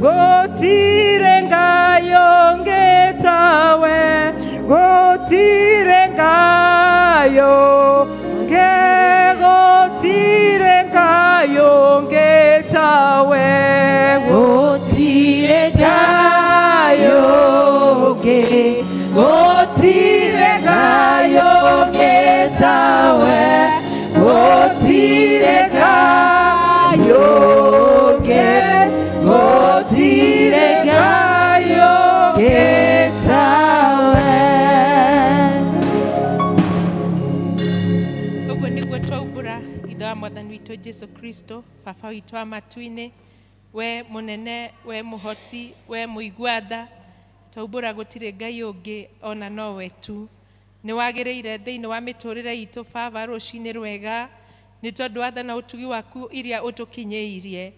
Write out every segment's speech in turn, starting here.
gotire ngayo ngetawe, gotire ngayo gotire ngayo ngetawe, gotire ngayo gotire ngayo ngetawe, gotire ngayo gotire ngayo ngetawe. Ogo niguo twaubura ithe wa Mwathani witũ Jesu Kristo, baba witũ wa matu-inĩ, we munene, we muhoti, we muigwatha, twaubura gũtirĩ Ngai ũngĩ ona nowe tu. Nĩ wagĩrĩire thĩinĩ wa mĩtũrĩre itũ baba rũcinĩ rwega, nĩ tondũ wa tha na ũtugi waku iria ũtũkinyĩirie.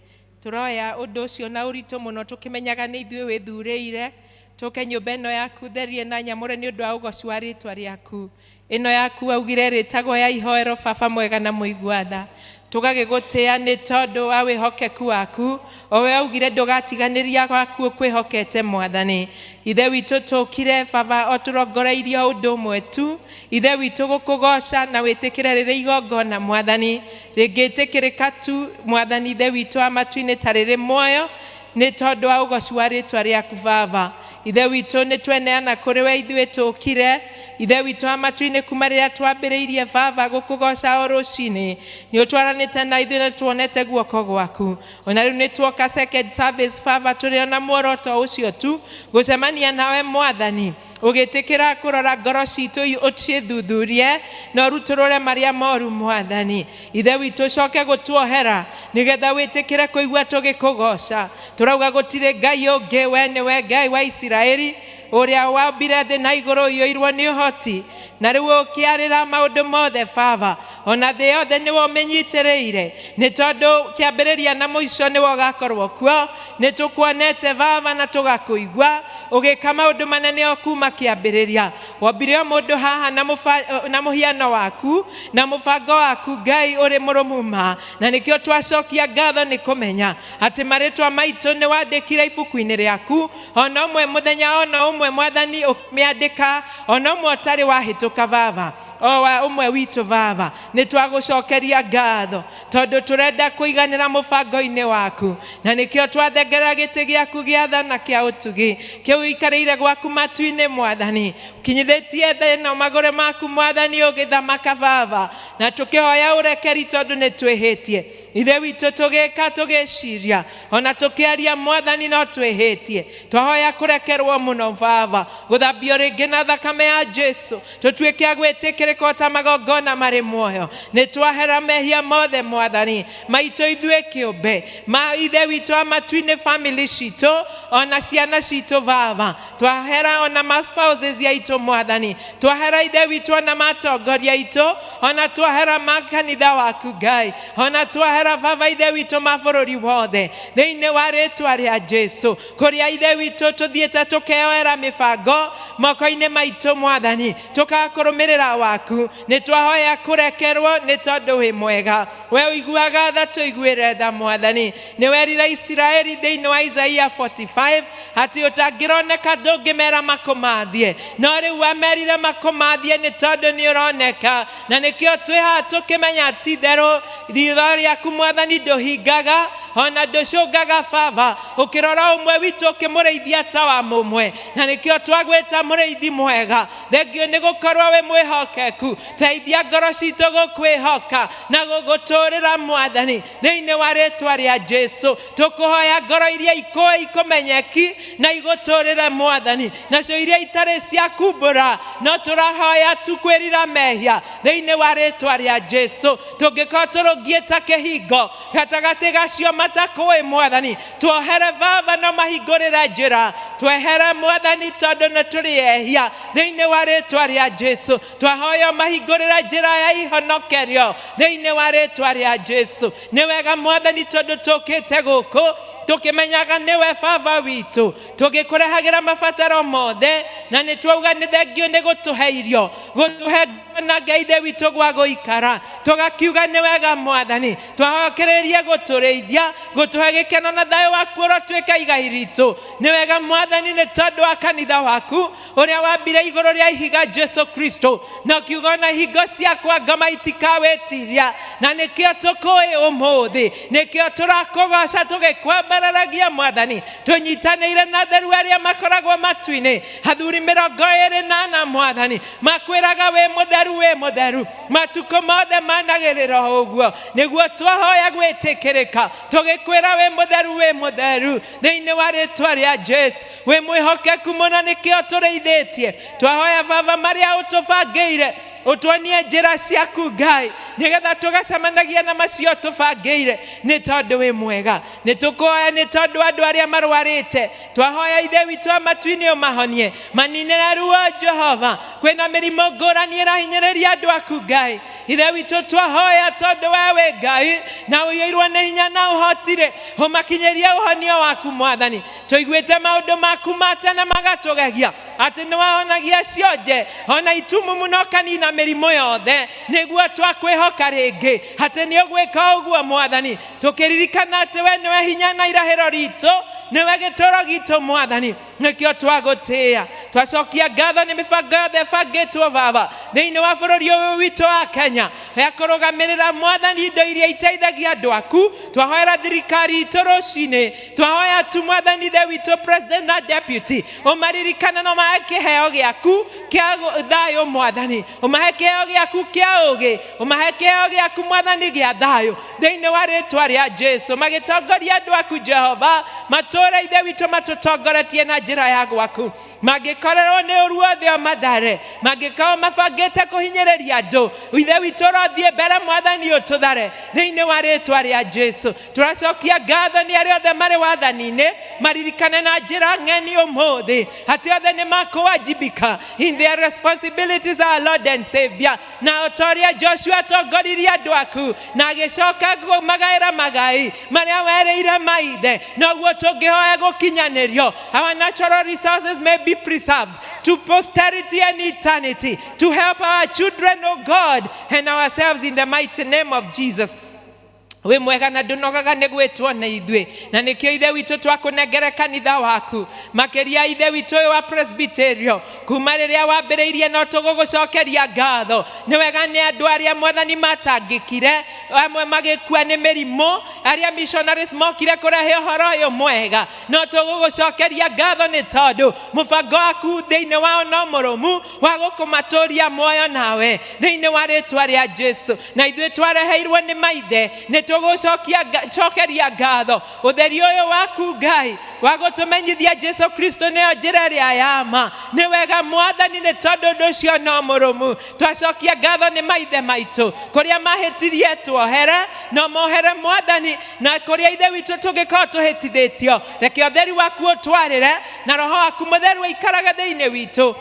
Tũroya ũndũ ũcio na ũritũ mũno tũkĩmenyaga nĩ ithuĩ wĩthurĩire, tũke nyũmba ĩno yaku therie na nyamũre nĩ ũndũ wa ũgoci wa rĩĩtwa rĩaku. Ĩno yaku augire rĩtagwo ya ihoero baba mwega na mũigwatha. Tũgagĩgũtĩa nĩ tondũ wa wĩhokeku waku, o we augire ndũgatiganĩria gwaku kwĩhokete Mwathani. Ithe witũ tũkire baba o tũrongoreirie ũndũ ũmwe tu, ithe witũ gũkũgoca na wĩtĩkĩre rĩrĩ igongona Mwathani, rĩngĩtĩkĩrĩka tu Mwathani ithe witũ wa matu-inĩ ta rĩrĩ muoyo, nĩ tondũ wa ũgoci wa rĩĩtwa rĩaku baba. Ithe witũ nĩ tweneana kũrĩ we ithuĩ tũkire, ithe witũ wa matu-inĩ kuma rĩrĩa twambĩrĩirie baba gũkũgoca o rũcinĩ, nĩ ũtwaranĩte na ithuĩ na tuonete guoko gwaku. Ona rĩu nĩ tuoka second service baba tũrĩ ona muoroto ũcio tu, gũcemania nawe Mwathani, ũgĩtĩkĩra kũrora ngoro citũ ũciĩthuthurie na ũrutũrũre marĩa moru Mwathani. Ithe witũ coke gũtuohera nĩgetha wĩtĩkĩre kũigua tũgĩkũgoca. Tũrauga gũtirĩ Ngai ũngĩ, we nĩwe Ngai wa Isiraeli, ũrĩa wambire thĩ na igũrũ ũiyũirwo nĩ ũhoti, na rĩu ũkĩarĩra maũndũ mothe baba, ona thĩ yothe nĩwe ũmĩnyitĩrĩire, nĩ tondũ kĩambĩrĩria na mũico nĩwe ũgakorwo kuo. Nĩ tũkuonete baba na tũgakũigua ũgĩka maũndũ manene o kuma kĩambĩrĩria. Wombire o mũndũ haha na mũhiano waku na mũbango waku Ngai ũrĩ mũrũmuma, na nĩkĩo twacokia ngatho nĩ kũmenya atĩ marĩtwa maitũ nĩ wandĩkire ibuku-inĩ rĩaku, ona ũmwe mũthenya ona ũmwe Mwathani ũkĩmĩandĩka, ona ũmwe ũtarĩ wahĩtũka baba, o wa ũmwe witũ baba. Nĩ twagũcokeria ngatho tondũ tũrenda kũiganĩra mũbango-inĩ waku, na nĩkĩo twathengerera gĩtĩ gĩaku gĩa tha na kĩa ũtugi kĩu ikarĩire gwaku matu-inĩ Mwathani, kinyithĩtie thĩ na magũrũ maku Mwathani ũgĩthamaka baba, na tũkĩhoya ũrekeri tondũ nĩ twĩhĩtie. Ithe witũ tũgĩka tũgĩciria ona tũkĩaria Mwathani no twĩhĩtie, twahoya kũrekerwo mũno baba, gũthambio rĩngĩ na thakame ya Jesu, tũtuĩke a gwĩtĩkĩrĩka ta magongona marĩ muoyo. Nĩ twahera mehia mothe Mwathani maitũ ithuĩ kĩũmbe, ma ithe witũ wa matu-inĩ family citũ ona ciana citũ baba, twahera ona ma spouses yaitũ Mwathani, twahera ithe witũ ona matongoria aitũ, ona twahera makanitha waku Ngai, ona twahera baba ithe witũ mabũrũri wothe thĩinĩ wa rĩĩtwa rĩa Jesu, kũrĩa ithe witũ tũthiĩte tũkeoera mĩbango moko-inĩ maitũ Mwathani, tũkakũrũmĩrĩra waku. Nĩ twahoya kũrekerwo nĩ tondũ wĩ mwega, we ũiguaga tha tũiguĩre tha Mwathani. Nĩ werire Isiraeli thĩinĩ wa Isaia 45 atĩ ũtangĩroneka ndũngĩmera makũmathie, no rĩu wamerire makũmathie nĩ tondũ nĩ ũroneka, na nĩkĩo twĩ haha tũkĩmenya ti therũ ritho rĩaku Mwathani ndũhingaga ona ndũcũngaga baba, ũkĩrora ũmwe witũ ũkĩmũrĩithia ta wa mũmwe, na nĩkĩo twagwĩta mũrĩithi mwega. Thengio nĩ gũkorwo wĩ mwĩhokeku, teithia ngoro citũ gũkwĩhoka na gũgũtũrĩra Mwathani thĩinĩ wa rĩĩtwa rĩa Jesu. Tũkũhoya ngoro iria ikũmenyeki na igũtũrĩre Mwathani, nacio iria itarĩ cia kumbũra no tũrahoya tu kwĩrira mehia thĩinĩ wa rĩĩtwa rĩa Jesu. Tũngĩkorwo tũrũngiĩte kĩhingo gatagatĩ gacio matakũĩ Mwathani, tuohere baba no mahingũrĩre njĩra, twehere Mwathani tondũ nĩ tũrĩ ehia thĩinĩ wa rĩĩtwa rĩa Jesu. Twahoya mahingũrĩre njĩra ya ihonokerio thĩinĩ wa rĩĩtwa rĩa Jesu. Nĩ wega Mwathani tondũ tũkĩte gũkũ tũkĩmenyaga nĩwe baba witũ, tũgĩkũrehagĩra mabataro mothe, na nĩ twauga nĩ thengio nĩ gũtũhe irio, gũtũhe na gaithe witå gwa gå ikara tå gakiuga nä wega mwathani twahokereria gå tå rä ithia gå tå he gä keno na thayå waku å ro tuä ka igai ritå nä wega mwathani nä tondå wa kanitha waku å rä a wambire igå rå rä a ihiga Jesu Kristo na kiuga na hingo ciakwa ngama itikawä tiria na nä kä o tå kå ä å må thä nä kä o tå rakå goca tå gä kwambararagia mwathani tå nyitanä ire na theru arä a makoragwo matu-inä hathuri 24 mwathani makwä raga wä må theru matukå mothe managä rä ra å guo nä guo twahoya gwä tä kä rä ka tå gä kwä ra wä må theru thä inä wa rä twa rä a Jesu wä mwä hokeku må no nä kä o tå rä ithä tie twahoya baba marä a å tå bangä ire utuonie njira ciaku Ngai nigetha tugacemanagia na macio tubangĩire nĩ tondũ wĩ mwega nĩ tũkũhoya nĩ tondũ andũ arĩa marwarĩte twahoya ithe witũ amatu-inĩ ũmahonie maninĩre ruo Jehova kwĩna mĩrimũ ngũrani ĩrahinyĩrĩria andũ aku Ngai ithe witũ twahoya tondũ we wĩ Ngai na ũiyũirwo nĩ hinya na ũhoti-rĩ ũmakinyĩrie ũhonio waku mwathani tũiguĩte maũndũ maku ma tene magatũgegia atĩ nĩ wahonagia cionje ona itumumu no kanina mĩrimũ yothe nĩguo twakwĩhoka rĩngĩ atĩ nĩ ũgwĩka ũguo mwathani tũkĩririkana atĩ we nĩwe hinya na irahĩro ritũ nĩwe gĩtũũro gitũ mwathani nĩkĩo twagũtĩĩa twacokia ngatho nĩ mĩbango yothe ĩbangĩtwo baba thĩinĩ wa bũrũri ũyũ witũ wa Kenya ya kũrũgamĩrĩra mwathani indo iria iteithagia andũ aku twahoera thirikari itũ rũcinĩ twahoya tu mwathani ithe witũ president na deputy ũmaririkana no mahe kĩheo gĩaku kĩa thayũ mwathani ũmahe kĩheo gĩaku kĩa ũgĩ ũmahe kĩheo gĩaku mwathani gĩa thayũ thĩinĩ wa rĩtwa rĩa Jesu magĩtongoria andũ aku Jehova matũũre ithe witũ matũtongoretie na njĩra ya gwaku mangĩkorerwo nĩ ũru wothe o mathare mangĩkorwo mabangĩte kũhinyĩrĩria andũ ithe witũ rothiĩ mbere mwathani ũtũthare thĩinĩ wa rĩtwa rĩa Jesu tũracokia ngatho nĩ arĩa othe marĩ wathani-inĩ maririkane na njĩra ng'eni ũmũthĩ atĩ othe nĩ makũwajibika in their responsibilities our Lord and Savior na ũtorĩa Joshua atongoririe andũ aku na agĩcoka magaĩra magai marĩa werĩire maithe noguo tũngĩhoya gũkinyanĩrio our natural resources may be preserved to posterity and eternity to help our children, oh God, and ourselves in the mighty name of Jesus. We mwega na ndunogaga nĩ gwĩtwo na ithuĩ na nĩkĩo ithe witũ twakũnengere kanitha waku makĩria ithe witũ wa presbyterio kuma rĩrĩa wambĩrĩirie no tũgũgũcokeria ngatho nĩ wega nĩ andũ arĩa mwathani matangĩkire amwe magĩkua nĩ mĩrimũ arĩa missionaries mokire kũrehe ũhoro ũyũ mwega no tũgũgũcokeria ngatho nĩ tondũ mũbango waku thĩinĩ wao no mũrũmu wa gũkũmatũria muoyo nawe thĩinĩ wa rĩtwa rĩa Jesu na ithuĩ twareheirwo nĩ maithe nĩ tũgũcokeria ngatho ũtheri ũyũ waku Ngai wa gũtũmenyithia Jesu Kristo nĩyo njĩra ĩrĩa ya ma nĩ wega mwathani nĩ tondũ ũndũ ũcio no mũrũmu twacokia ngatho nĩ maithe maitũ kũrĩa mahĩtirie tuohere no mohere mwathani na kũrĩa ithe witũ tũngĩkorwo tũhĩtithĩtio reke ũtheri waku ũtwarĩre na roho waku mũtheru ũikarage thĩinĩ witũ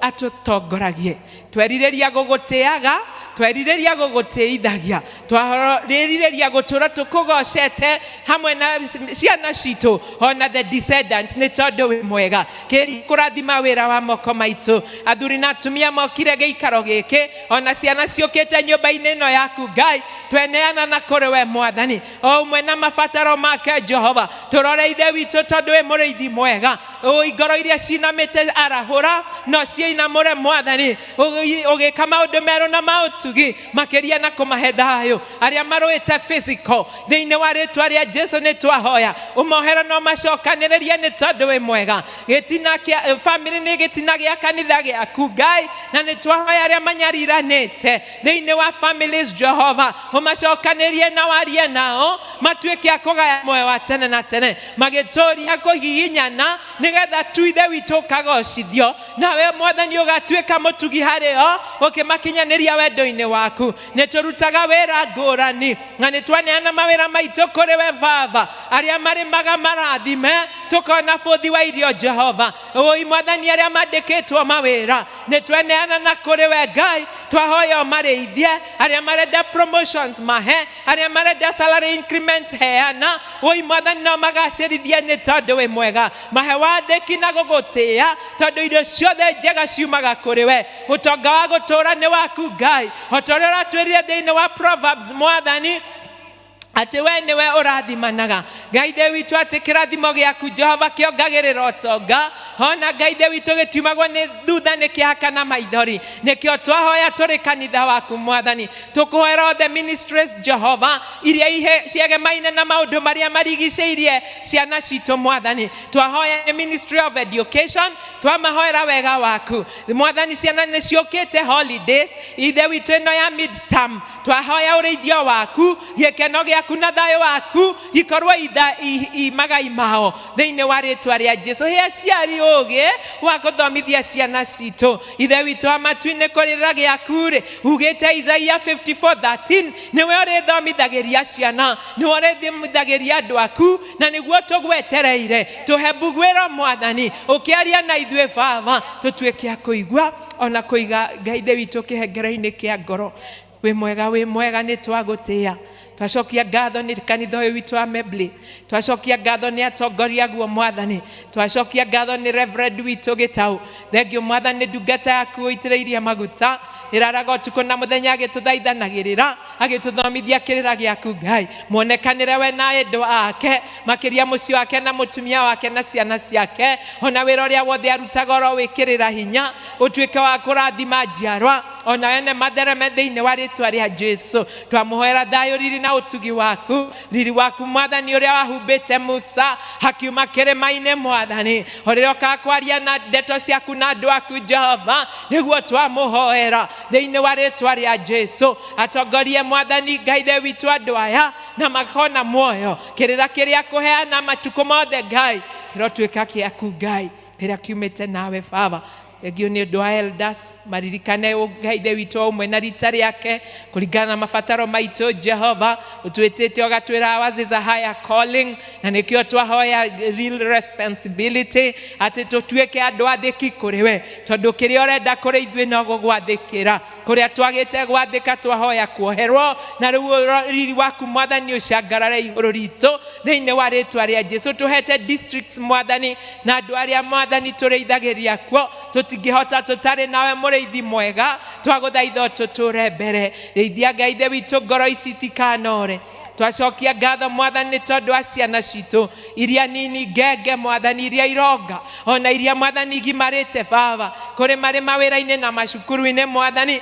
atũtongoragie twerirĩria gũgũtĩaga twerirĩria gũgũtĩithagia twerirĩria gũtũra tũkũgocete hamwe na ciana citũ ona the descendants nĩ tondũ wĩ mwega kũrathima wĩra wa moko maitũ athuri na atumia mokire gĩikaro gĩkĩ ona ciana ciũkĩte nyũmba-inĩ ĩno yaku Ngai tweneana na kũrĩ we mwathani o ũmwe na mabataro make Jehova tũrore ithe witũ tondũ wĩ mũrĩithi mwega ngoro iria cinamĩte arahũra no ciĩinamũre mwathani ũgĩka maũndũ merũ na maũtugi makĩria na kũmahe thayũ arĩa marũĩte physical thĩinĩ wa rĩtwa rĩa Jesu nĩ twahoya ũmohere no macokanĩrĩrie nĩ tondũ wĩ mwega gĩtina kĩa family nĩ gĩtina gĩa kanitha gĩaku Ngai na nĩ twahoya arĩa manyariranĩte thĩinĩ wa families Jehova ũmacokanĩrie na warie nao matuĩke a kũgaya muoyo wa tene na tene magĩtũũria kũhihinyana nĩgetha tu ithe witũ ũkagocithio nawe mwathani ũgatuĩka mũtugi harĩo ũkĩmakinyanĩria wendo-inĩ waku nĩ tũrutaga wĩra ngũrani na nĩ twaneana mawĩra maitũ kũrĩ we baba arĩa marĩmaga marathime tukona futhi wa irio Jehova oi mwathani aria mandikitwo mawira ni tweneana na kuri we Ngai twahoya mareithie aria marenda promotions mahe aria marenda salary increment heana oi mwathani no magacirithie ni tondu we mwega mahe wathiki na gugutia tondu irio ciothe njega ciumaga kuri we utonga wa gutura ni waku Ngai otorera twirire thiini wa Proverbs mwathani ati we niwe urathimanaga Ngai ithe witu ati kirathimo giaku Jehova kiongagirira utonga ona Ngai ithe witu gitiumagwo ni thutha ni kihaka na maithori nikio twahoya turi kanitha waku mwathani tukuhoera the ministries Jehova iria ihe ciegemaine na maundu maria marigiceirie ciana citu mwathani twahoya the ministry of education twamahoera wega waku mwathani ciana ni ciukite holidays ithe witu ino ya midterm twahoya ureithio waku gikeno giaku na thayo waku ikorwo magai mao thiini wa ritwa ria Jesu he aciari ugi wa guthomithia ciana citu ithe witu amatu-ini kurira giaku ri ugite Isaiah 54:13 niwe urithomithagiria ciana niwe urithomithagiria andu aku na niguo tugwetereire tuhe mbugwiro mwathani ukiaria na ithue Baba tutuike a kuigua ona kuiga Ngai ithe witu kihengere-ini kia ngoro we mwega ni twagutia twacokia ngatho ni kanitha uyu witu wa Membley twacokia ngatho ni atongoria guo mwathani twacokia ngatho ni Reverend witu Gitau thengio mwathani ndungata yaku itireirie maguta iraraga utuko na muthenya agituthaithanagirira agituthomithia kirira giaku Ngai muonekanire we na endo ake makiria mucio wake na mutumia wake na ciana ciake ona wira uria wothe arutaga ro wikirira hinya utuike wa kurathima njiarwa ona ene mathereme thiini wa ritwa ria Jesu twamuhoera thayo riri na utugi waku riri waku mwathani uria wahumbite Musa hakiuma kirima-ini mwathani uria ukakwaria na ndeto ciaku na andu aku Jehova niguo twamuhoera thiini wa ritwa ria Jesu atongorie mwathani Ngai ithe witu andu aya na makona muoyo kirira kiria kuheana matuko mothe Ngai kirotuika kiaku Ngai kiria kiumite nawe Baba egio ni undu wa elders maririkane Ngai ithe witu umwe na rita riake kuringana na mabataro maitu Jehova utwitite ugatwira ours is a higher calling na nikio twahoya real responsibility ati tutuike andu athiki kuri we tondu kiria urenda kuri ithue no gugwathikira kuria twagite gwathika twahoya kuoherwo na riu riri waku mwathani ucangarare iguru ritu thiini wa ritwa ria Jesu tuhete districts mwathani na andu aria mwathani tureithagiria kuo tingihota tutari nawe mureithi mwega twaguthaitha tuture mbere reithia Ngai ithe witu ngoro ici tikanore twacokia ngatho mwathani tondu wa ciana citu iria nini ngenge mwathani iria ironga ona iria mwathani gimarite Baba kuri mari mawira-ini na macukuru-ini mwathani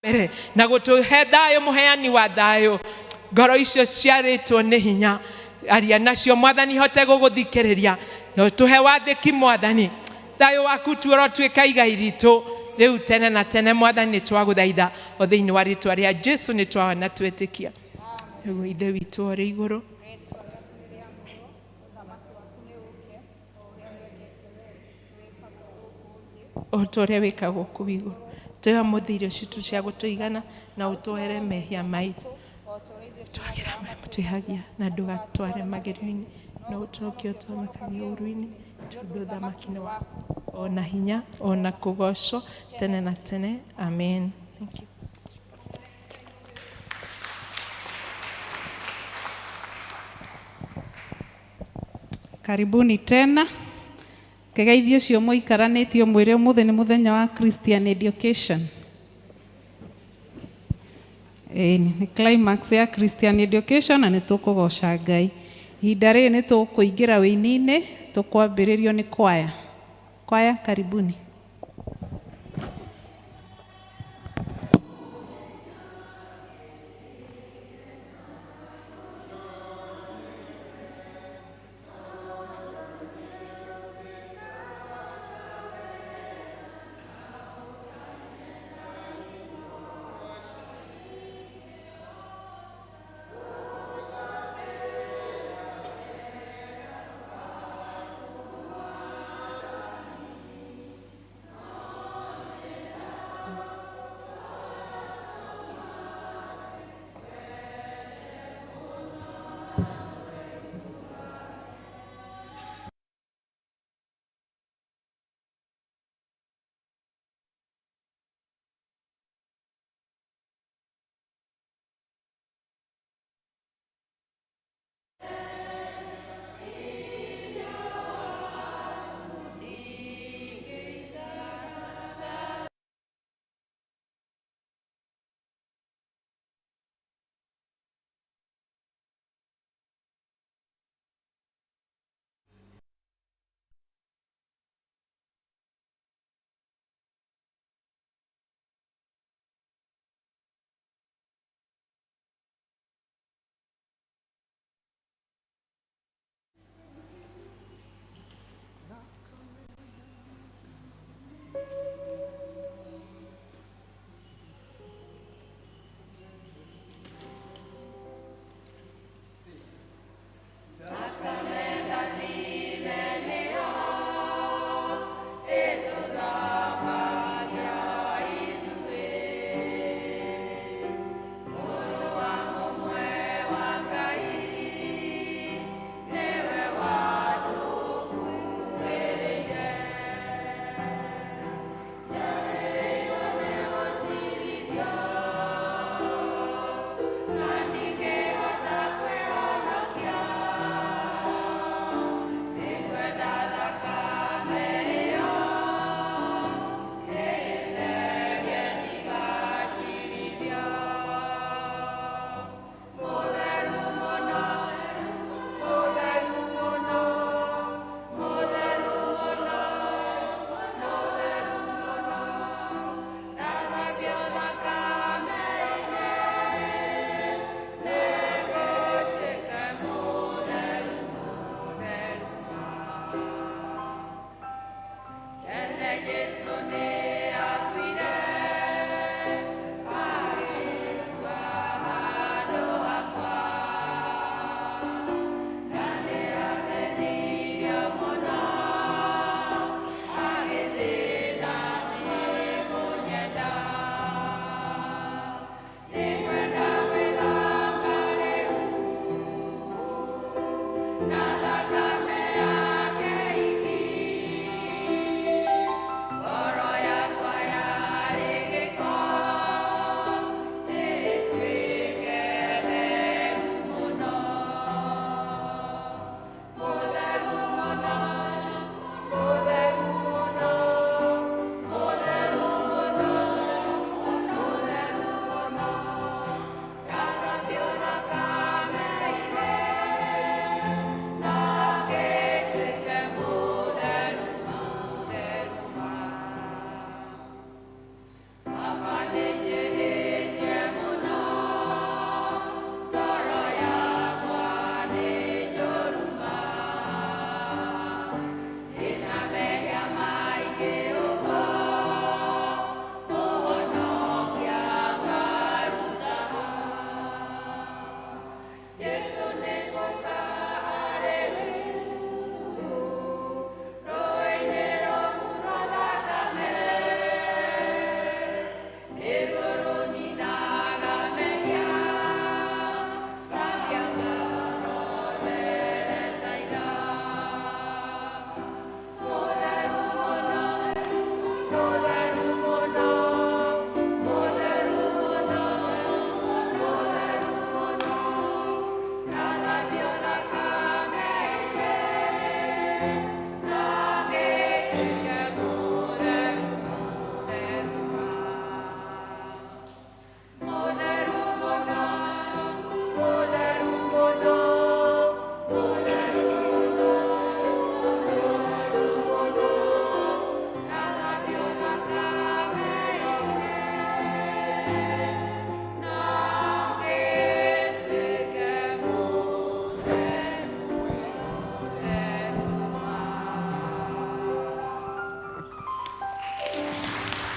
mbere na gutuhe thayo muheani wa thayo ngoro icio ciarĩtwo nĩ hinya aria nacio Mwathani hote gũgũthikĩrĩria no tuhe wathĩki Mwathani thayo waku tu ũrotuĩka igai ritũ rĩu tene na tene Mwathani twagũthaitha o thĩinĩ wa rĩtwa rĩa Jesu nĩ twaona twĩtĩkia rĩu ithe witũ ũrĩ igũrũ o ũrĩa wĩkagwo kũu igũrũ tuhe mũthithũ citũ cia gũtũigana na ũtũhere mehia maitũ twagira twĩhagia na ndũgatware magerio-inĩ no ũtũrokie ũtũhonokagie ũũru-inĩ tondũ ũthamaki-inĩ waku ona hinya ona kũgocwo tene na tene amen. Thank you. Karibuni tena. Kegeithio cio muikaranĩtio mwĩre ũmũthĩ nĩ mũthenya wa Christian education. Nĩ climax ya Christian education na nĩ tũkũgoca Ngai. Ihinda rĩrĩ nĩ tũkũingĩra wĩini-inĩ tũkwambĩrĩrio nĩ kwaya. Kwaya karibuni.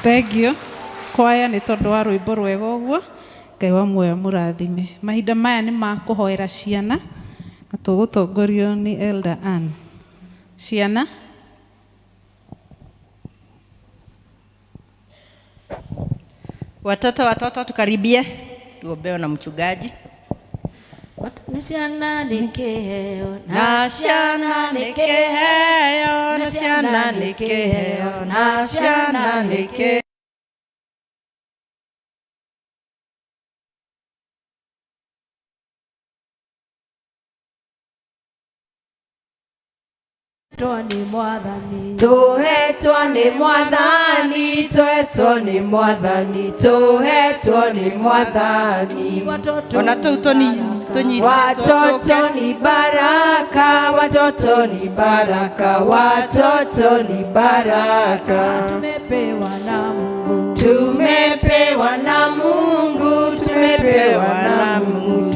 Thengio kwaya nĩ tondũ wa rwĩmbo rwega ũguo. Ngai wa muoyo mũrathime. Mahinda maya nĩ ma kũhoera ciana na tũgũtongorio nĩ Elder Ann. Ciana. Watoto tukaribie tuombewe na mchungaji. Na ciana nĩ kĩheo, na ciana nĩ kĩheo, na ciana nĩ kĩheo, na ciana nĩ kĩheo. Tũhetwo nĩ Mwathani, tũhetwo nĩ Mwathani, tũhetwo nĩ Mwathani. Ona tũu tũnyitĩtwo. Watoto ni baraka, watoto ni baraka, watoto ni baraka. Tumepewa na Mungu, tumepewa na Mungu, tumepewa na Mungu,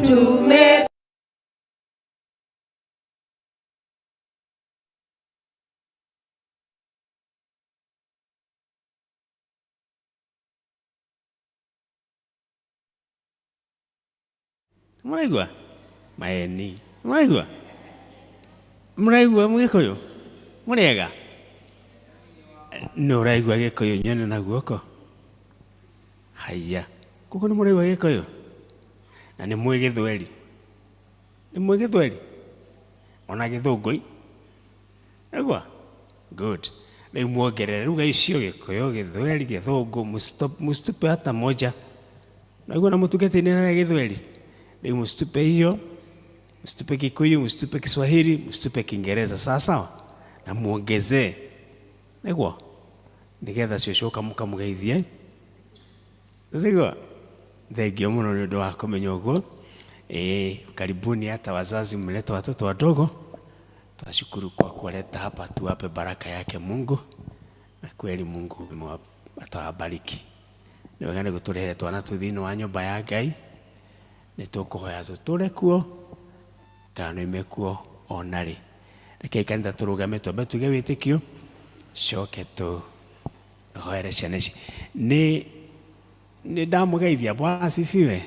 Muraigua maeni, muraigua Gikuyu muriega no uraigua Gikuyu nyone na guoko haya kuko ni muraigua Gikuyu na ni mwe Githweri ona Githungui agua good ni muongerere ruga icio Gikuyu Githweri Githungu mustupe hata moja naigua na mutugeti ni na Githweri. Leo mstupe hiyo, mstupe Kikuyu, mstupe Kiswahili, mstupe Kiingereza sawa na muongezee. Nigwa. Nigetha cioshoka mukamugeithie. Nigwa. Thengio muno ni undu wa kumenya uguo. Karibuni hata wazazi mleta watoto wadogo. Tunashukuru kwa kuleta hapa, tuwape baraka yake Mungu. Na kweli Mungu atawabariki. Ni wegane guturehere twana tuthini wa nyumba ya Ngai. Nitukuhoya tuture kuo kana imekuo onari reke kanitha turugame twambe tuge witikio coke tu hoere ciana ici ni ndamugeithia. Bwana asifiwe.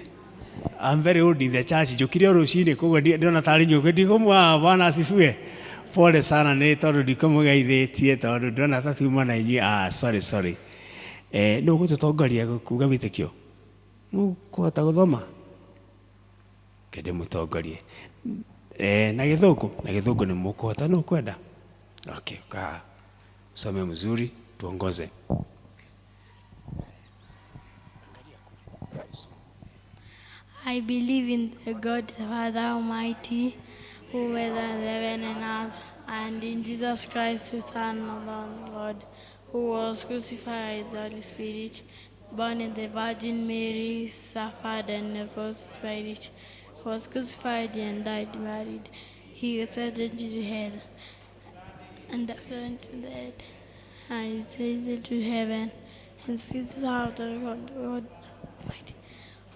I'm very old in the church. Njukire rucini koguo ndona tari nyuke ndikumwa. Bwana asifiwe. Pole sana ni tondu ndikumugeithĩtie tondu ndona ta tiuma na inyuĩ. Sorry no gututongoria kuga witikio mukuhota guthoma kede mutongorie na Githungu ni mukuhota no kwenda. Okay, ka some mzuri tuongoze. I believe in the God Father Almighty, who made heaven and earth, and in Jesus Christ, the Son of the Lord, who was crucified by the Holy Spirit, born in the Virgin Mary, suffered and rose by it, was crucified and died buried. He ascended into hell and returned to the dead, and ascended to heaven, and sits out of God Almighty,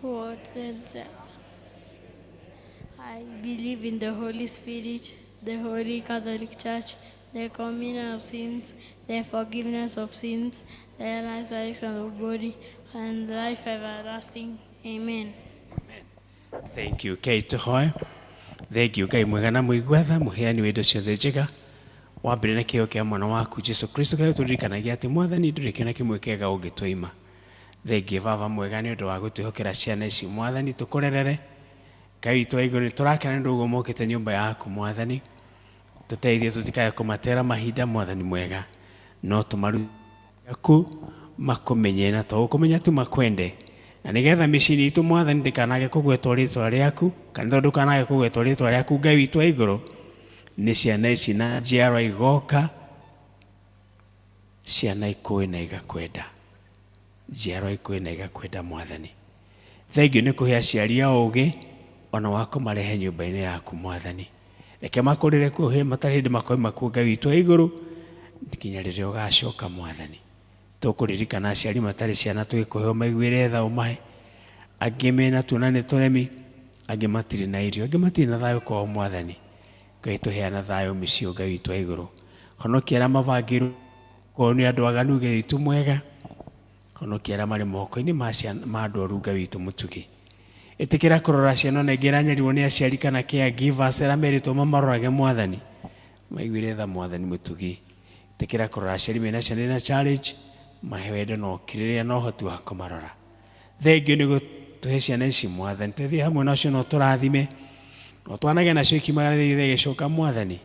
who was there. I believe in the Holy Spirit, the Holy Catholic Church, the communion of sins, the forgiveness of sins, the resurrection of the body, and life everlasting. Amen. Thank you. Kei tuhoe. Thank you. Ngai mwega na mwigwetha muheani wa indo ciothe njega wambere na kĩo kĩa mwana waku Jesu Kristo kĩrĩa tũririkanagia atĩ Mwathani ndũrĩ kĩona kĩmwe kĩega ũngĩtũima. Thank you Baba mwega nĩ ũndũ wa gũtwĩhokera ciana ici Mwathani tũkũrerere. Ngai witũ wa igũrũ nĩ tũrakena nĩ ũndũ ũguo mokĩte nyũmba yaku Mwathani. Tũteithie tũtikae kũmatera mahinda Mwathani mwega no tũmaruku makũmenye na tũkũmenya tu makwende. Na nigetha mĩciĩ itũ Mwathani ndikanage kũgwetwo rĩtwa rĩaku kana ndũkanage kũgwetwo rĩtwa rĩaku Ngai witũ wa igũrũ nĩ ciana ici na njiarwa igoka ciana ikuĩ na igakwenda njiarwa ikuĩ na igakwenda Mwathani. Thank you nĩ kũhe aciari ao ũgĩ ona wa kũmarehe nyũmba-inĩ yaku Mwathani. Reke makũrĩre kuo matarĩ hĩndĩ makoima kuo Ngai witũ wa igũrũ nginya rĩrĩa ũgacoka Mwathani. Tũkũririkana aciari matarĩ ciana twĩkũheo maiguĩre tha ũmahe. Angĩ mena tuona nĩ tũremi, angĩ matirĩ na irio, angĩ matirĩ na thayũ kwao Mwathani. Ngai tũheana thayũ mĩciĩ Ngai witũ wa igũrũ. Honokia arĩa mabangĩirwo kwao nĩ andũ aganu Ngai witũ mwega. honokia arĩa marĩ moko-inĩ ma andũ oru Ngai witũ mũtugi. Ĩtĩkĩra kũrora ciana na ingĩ iranyariirwo nĩ aciari kana caregivers arĩa merĩtwo mamarorage Mwathani, maiguĩre tha Mwathani mũtugi. Ĩtĩkĩra kũrora aciari mena ciana na challenge, mahe wendo na ũkirĩrĩria na ũhoti wa kũmarora. Thengiũ nĩ gũtũhe ciana ici Mwathani, tũthiĩ hamwe nacio na ũtũrathime, na ũtwanage nacio ikiumagara thĩinĩ gĩcoka Mwathani,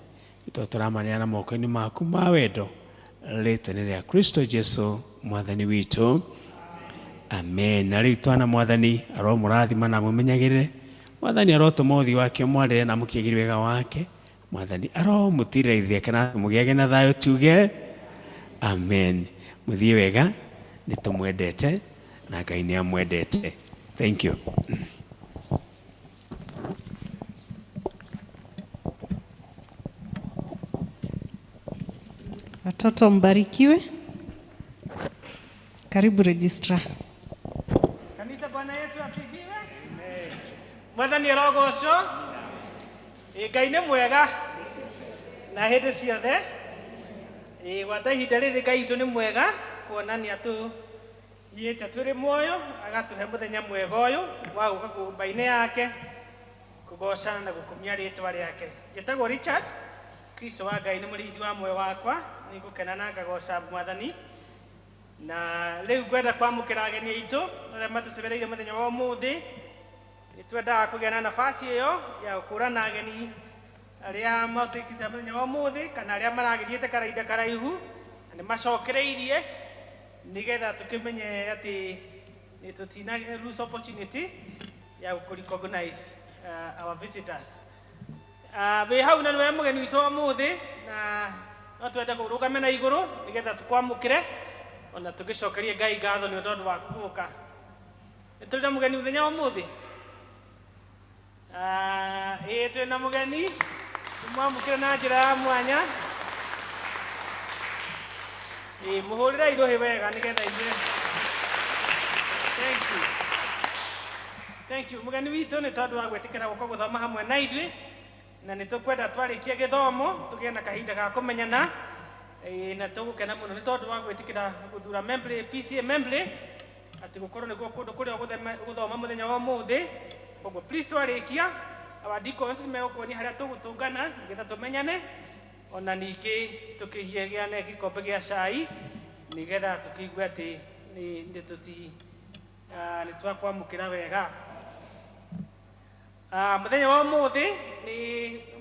nĩtondũ tũramanĩra moko-inĩ maku ma wendo, rĩĩtwa-inĩ rĩa Kristo Jesu Mwathani witũ. Amen. Na rĩu twana Mwathani aromũrathima na mũmenyagĩrĩre. Mwathani arotũma ũthiũ wake ũmwarĩre na mũkĩagĩre wega wake. Mwathani aromũtirĩrĩithia kana mũgĩage na thayũ tuge amen. Mũthiĩ wega, nĩtũmwendete na Ngai nĩamwendete. Thank you. Watoto mbarikiwe. Karibu registrar. Kanisa, Bwana Yesu asifiwe. Amen. Mwathani arogocwo. Ngai nĩ mwega na hĩndĩ ciothe. Gwata ihinda rĩrĩ Ngai witũ nĩ mwega kuonania tũthiĩte tũrĩ muoyo, agatũhe mũthenya mwega ũyũ wa gũka nyũmba-inĩ yake kũgocana na gũkumia rĩĩtwa rĩake. Njĩtagwo Richard. Kristo wa Ngai nĩ mũrĩithi wa muoyo wakwa. Nĩ ngũkena na ngagoca Mwathani. Na rĩu ngwenda kwamũkĩra ageni aitũ arĩa matũcereire mũthenya wa ũmũthĩ. Nĩtwendaga kũgĩa na nafasi ĩyo ya gũkũrana ageni arĩa matũikĩte mũthenya wa ũmũthĩ kana arĩa maragĩthiĩte karahinda karaihu na nĩmacokereirie, nĩgetha tũkĩmenye atĩ nĩtũtina lose opportunity ya gũrecognize our visitors. Wĩ hau na nĩwe mũgeni witũ wa ũmũthĩ, na no twende kũrũgame na igũrũ nĩgetha tũkwamũkĩre ona tũgĩcokerie Ngai ngatho nĩ ũndũ wa gũka. Nĩ tũrĩ na mũgeni mũthenya wa ũmũthĩ? Twĩ na mũgeni, tũmwamũkĩre na njĩra ya mwanya. Mũhũrĩre irũhĩ wega nĩgetha ithuĩ. Thank you. Thank you. Mũgeni witũ nĩ tondũ wa gwĩtĩkĩra gũka gũthoma hamwe na ithuĩ, na nĩ tũkwenda twarĩkia gĩthomo tũgĩe na kahinda ga kũmenyana, na tũgũkena mũno nĩ tondũ wa gwĩtĩkĩra gũthura Membley, Pcea Membley, atĩ gũkorwo nĩkuo kũndũ kũrĩa gũthoma mũthenya wa ũmũthĩ. Koguo please twarĩkia, our deacons megũkuonia harĩa tũgũtũngana nĩgetha tũmenyane, ona ningĩ tũkĩhiane gĩkombe gĩa cai nĩgetha tũkĩigue atĩ nĩtwakwamũkĩra wega. Mũthenya wa ũmũthĩ nĩ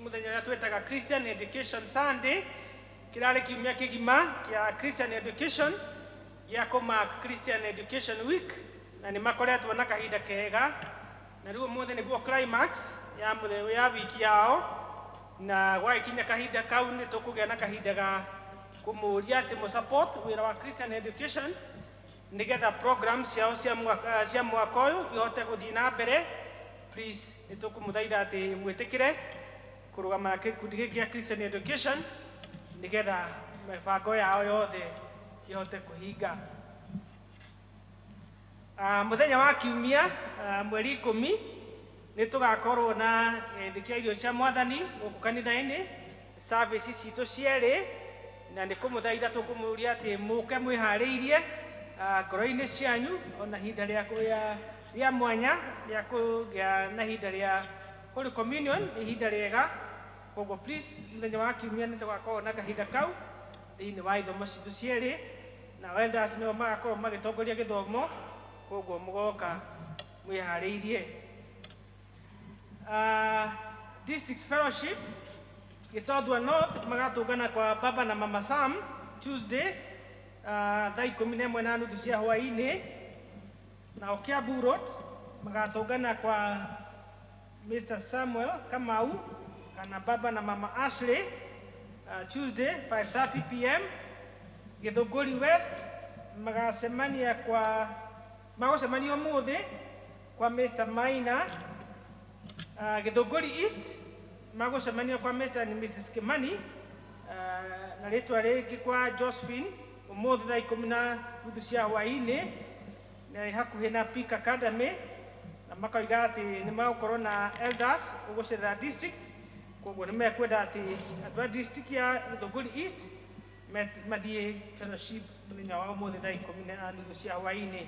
mũthenya ũrĩa twĩtaga Christian Education Sunday. Kĩrarĩ kiumia kĩgima kĩa Christian Education gĩa kũmark Christian Education Week, na nĩmakoretwo na kahinda kega, na rĩu ũmũthĩ nĩguo climax ya wiki yao, na gwagĩkinya kahinda kau nĩ tũkũgĩa na kahinda ga kũmũria atĩ mũsupport wĩra wa Christian Education nĩgetha programs ciao cia mwaka ũyũ ihote gũthiĩ na mbere. Please nĩ tũkũmũthaitha atĩ mwĩtĩkĩre kũrũgama na gĩkundi gĩkĩ gĩa Christian Education nĩgetha mĩbango yao yothe ihote kũhinga. Mũthenya wa kiumia mweri 10 nĩ tũgakorwo na gĩathĩ irio cia Mwathani gũkũ kanitha-inĩ, service citũ cierĩ, na nĩ kũmũthaitha tũkũmũria atĩ mũke mwĩharĩirie ngoro-inĩ cianyu, ona ihinda rĩa mwanya rĩa kũgĩa na ihinda rĩa Holy Communion, ihinda rĩega. Koguo please mũthenya wa kiumia nĩ tũgakorwo na kahinda kau thĩinĩ wa ithomo citũ cierĩ, na elders nĩo magakorwo magĩtongoria gĩthomo, koguo mũgoka mwĩharĩirie. District Fellowship Gĩtondwa North magatũngana kwa Baba na Mama Sam Tuesday thaa 11:30 cia hwaĩ-inĩ, na Kiambu Road magatũngana kwa Mr. Samuel Kamau kana Baba na Mama Ashley Tuesday 5:30 p.m. Githunguri West magacemania ũmũthĩ kwa Mr. Maina. Githunguri East magũcemania kwa Mr. and Mrs. Kimani, na rĩtwa rĩngĩ kwa Josephine ũmũthĩ thaa 10:30 cia hwaĩ-inĩ, na hakuhĩ na Peak Academy, na makoiga atĩ nĩ magũkorwo na elders ũgũcerera district. Koguo nĩ mekwenda atĩ andũ a district ya Githunguri East mathiĩ fellowship muthenya wa umuthi thaa 10:30 cia hwaini.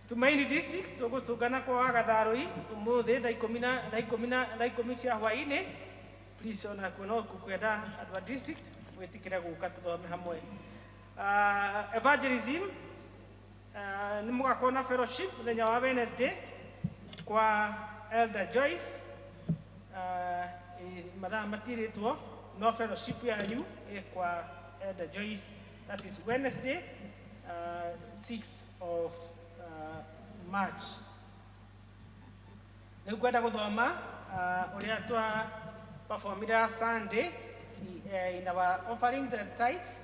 Tumaini district tugutungana kwa gatharui umuthi thaa 10 cia hwaini. Please ona kuno kukwenda adwa district wetikira guka tuthome hamwe. Evangelism ni mugakona fellowship muthenya wa Wednesday kwa Elder Joyce. Madam matiritwo no fellowship yanyu kwa Elder Joyce. That is Wednesday 6th of March. Nĩngwenda gũthoma ũrĩa twa performira Sunday in our offering the tithes.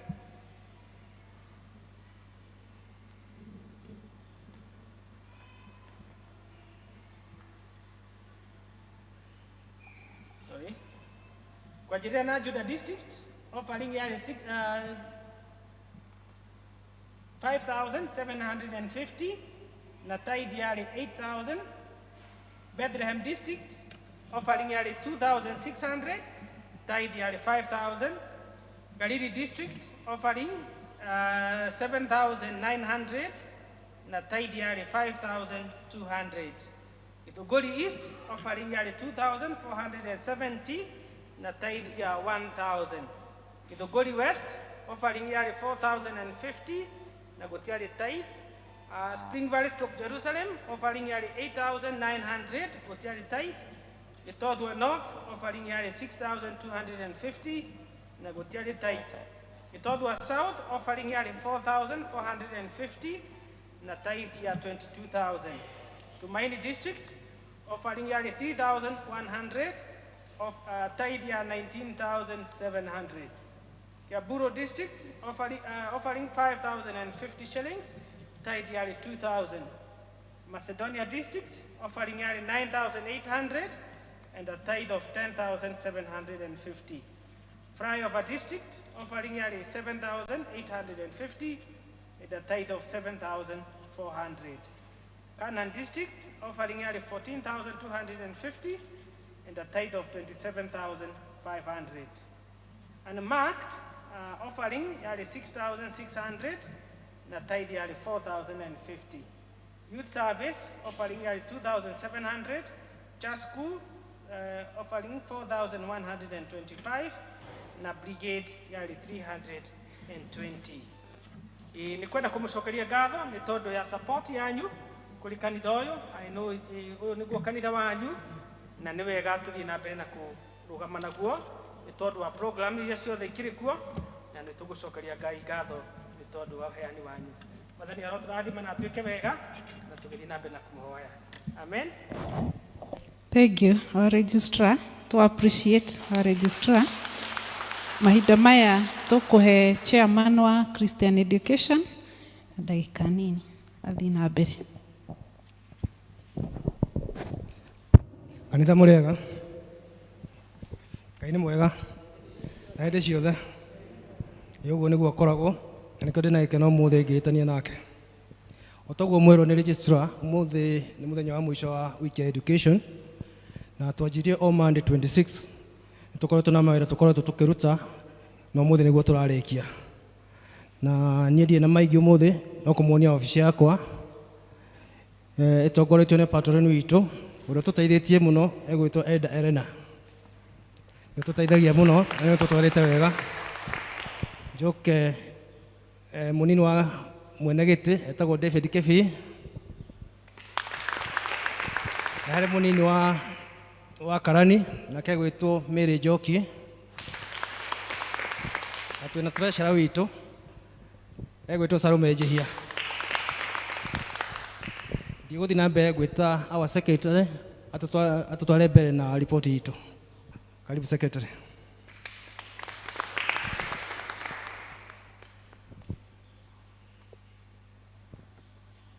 Sorry. Kwa jina na Judah district offering yale 5,750 na tithe yale 8,000. Bethlehem district offering yale 2,600, tithe yale 5,000. Galili district offering 7,900 na tithe yale 5,200. Itogoli East offering yale 2,470 na tithe ya 1,000. Itogoli West offering yale 4,050 na gotiale tithe. Spring Valley Stoke Jerusalem offering yale 8,900 gotiale tithe. Itodwa North offering yale 6,250 na gotiale tithe. Itodwa South offering yale 4,450 na tithe ya 22,000. Tumaini District offering yale 3,100 of tithe ya 19,700. Kiaburo District offering 5,050 shillings, tithe yale 2,000. Macedonia District offering yale 9,800 and a tithe of 10,750. Flyover District offering yale 7,850 and a tithe of 7,400. Canaan District offering yale 14,250 and a tithe of 27,500. And marked offering yale 6,600 and a tithe yale 4,050. Youth Service offering yale 2,700. Church School offering 4,125 na Brigade yale 320. Ni kwenda kumucokeria ngatho ni tondu ya support yanyu kuri kanitha uyu. I know uyu niguo kanitha wanyu na ni wega tuthie na mbere na kurugama naguo ni tondu wa program iria ciothe ikiri kuo na ni tugucokeria Ngai ngatho ni tondu wa heani wanyu. Mathani aroturathima na tuike wega na tugithie na mbere na kumuhoya. Amen. Thank you, our registrar. To appreciate our registrar. Mahinda maya tukuhe chairman wa Christian Education ndagika nini athi na mbere. Kanitha murega. Ngai ni mwega. Na hĩndĩ ciothe. Ũguo nĩguo akoragwo na nĩkĩo ndĩna gĩkeno ũmũthĩ ngĩĩtania nake. Otaguo mwĩrwo nĩ registrar ũmũthĩ nĩ mũthenya wa mũico wa wiki ya education na twanjirie o Monday 26 nĩtũkoretwo na mawĩra tũkoretwo tũkĩruta na ũmũthĩ nĩguo tũrarĩkia. Na niĩ ndirĩ na maingĩ ũmũthĩ no kũmuonia obici yakwa ĩtongoretio nĩ patron witũ ũrĩa tũteithĩtie mũno egwĩtwo Elder Elena. Nĩ tũteithagia mũno na nĩ tũtwarĩte wega. Njoke mũnini wa mwene gĩtĩ etagwo David Kefi. Na harĩ mũnini wa Karani nake egwĩtwo Mary Njoki. Na twĩna treasurer witũ egwĩtwo Salome Njihia. Ndigũthiĩ na mbere gwĩta our secretary atũtware mbere na ripoti itũ. Karibu secretary.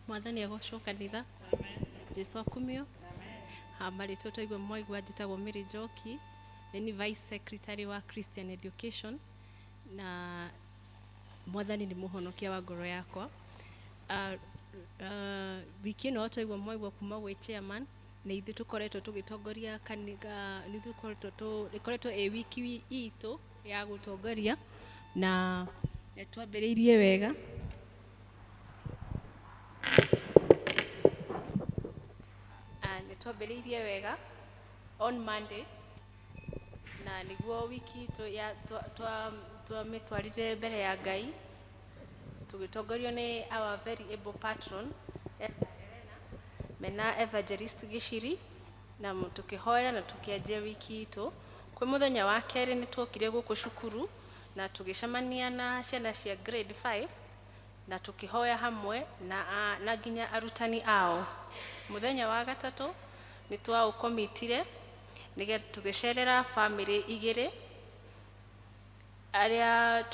Mwathani agocwo kanitha. Jesu akumio. Habari toto igwe mwaigwa njitagwo Mary Njoki. Ni vice secretary wa Christian Education na Mwathani ni muhonokia wa ngoro yakwa. Wiki ĩno twaigua mwaigua kuma gwĩ chairman na ithuĩ tũkoretwo tũgĩtongoria kanitha ĩkoretwo ĩ wiki itũ ya gũtongoria na twambĩrĩirie wega na nĩ twambĩrĩirie wega on Monday, na nĩguo wiki twamĩtwarire mbere ya Ngai tũgĩtongorio nĩ our very able patron mena evangelist Gĩciri, na tũkĩhoera na tũkĩanjia wiki itũ. Kwĩ mũthenya wa kerĩ nĩ twokire gũkũ cukuru na tũgĩcemania na ciana cia grade 5 na tũkĩhoya hamwe na nginya arutani ao. Mũthenya wa gatatũ nĩ twaũkomitire nĩgetha tũgĩcerera family igĩrĩ arĩa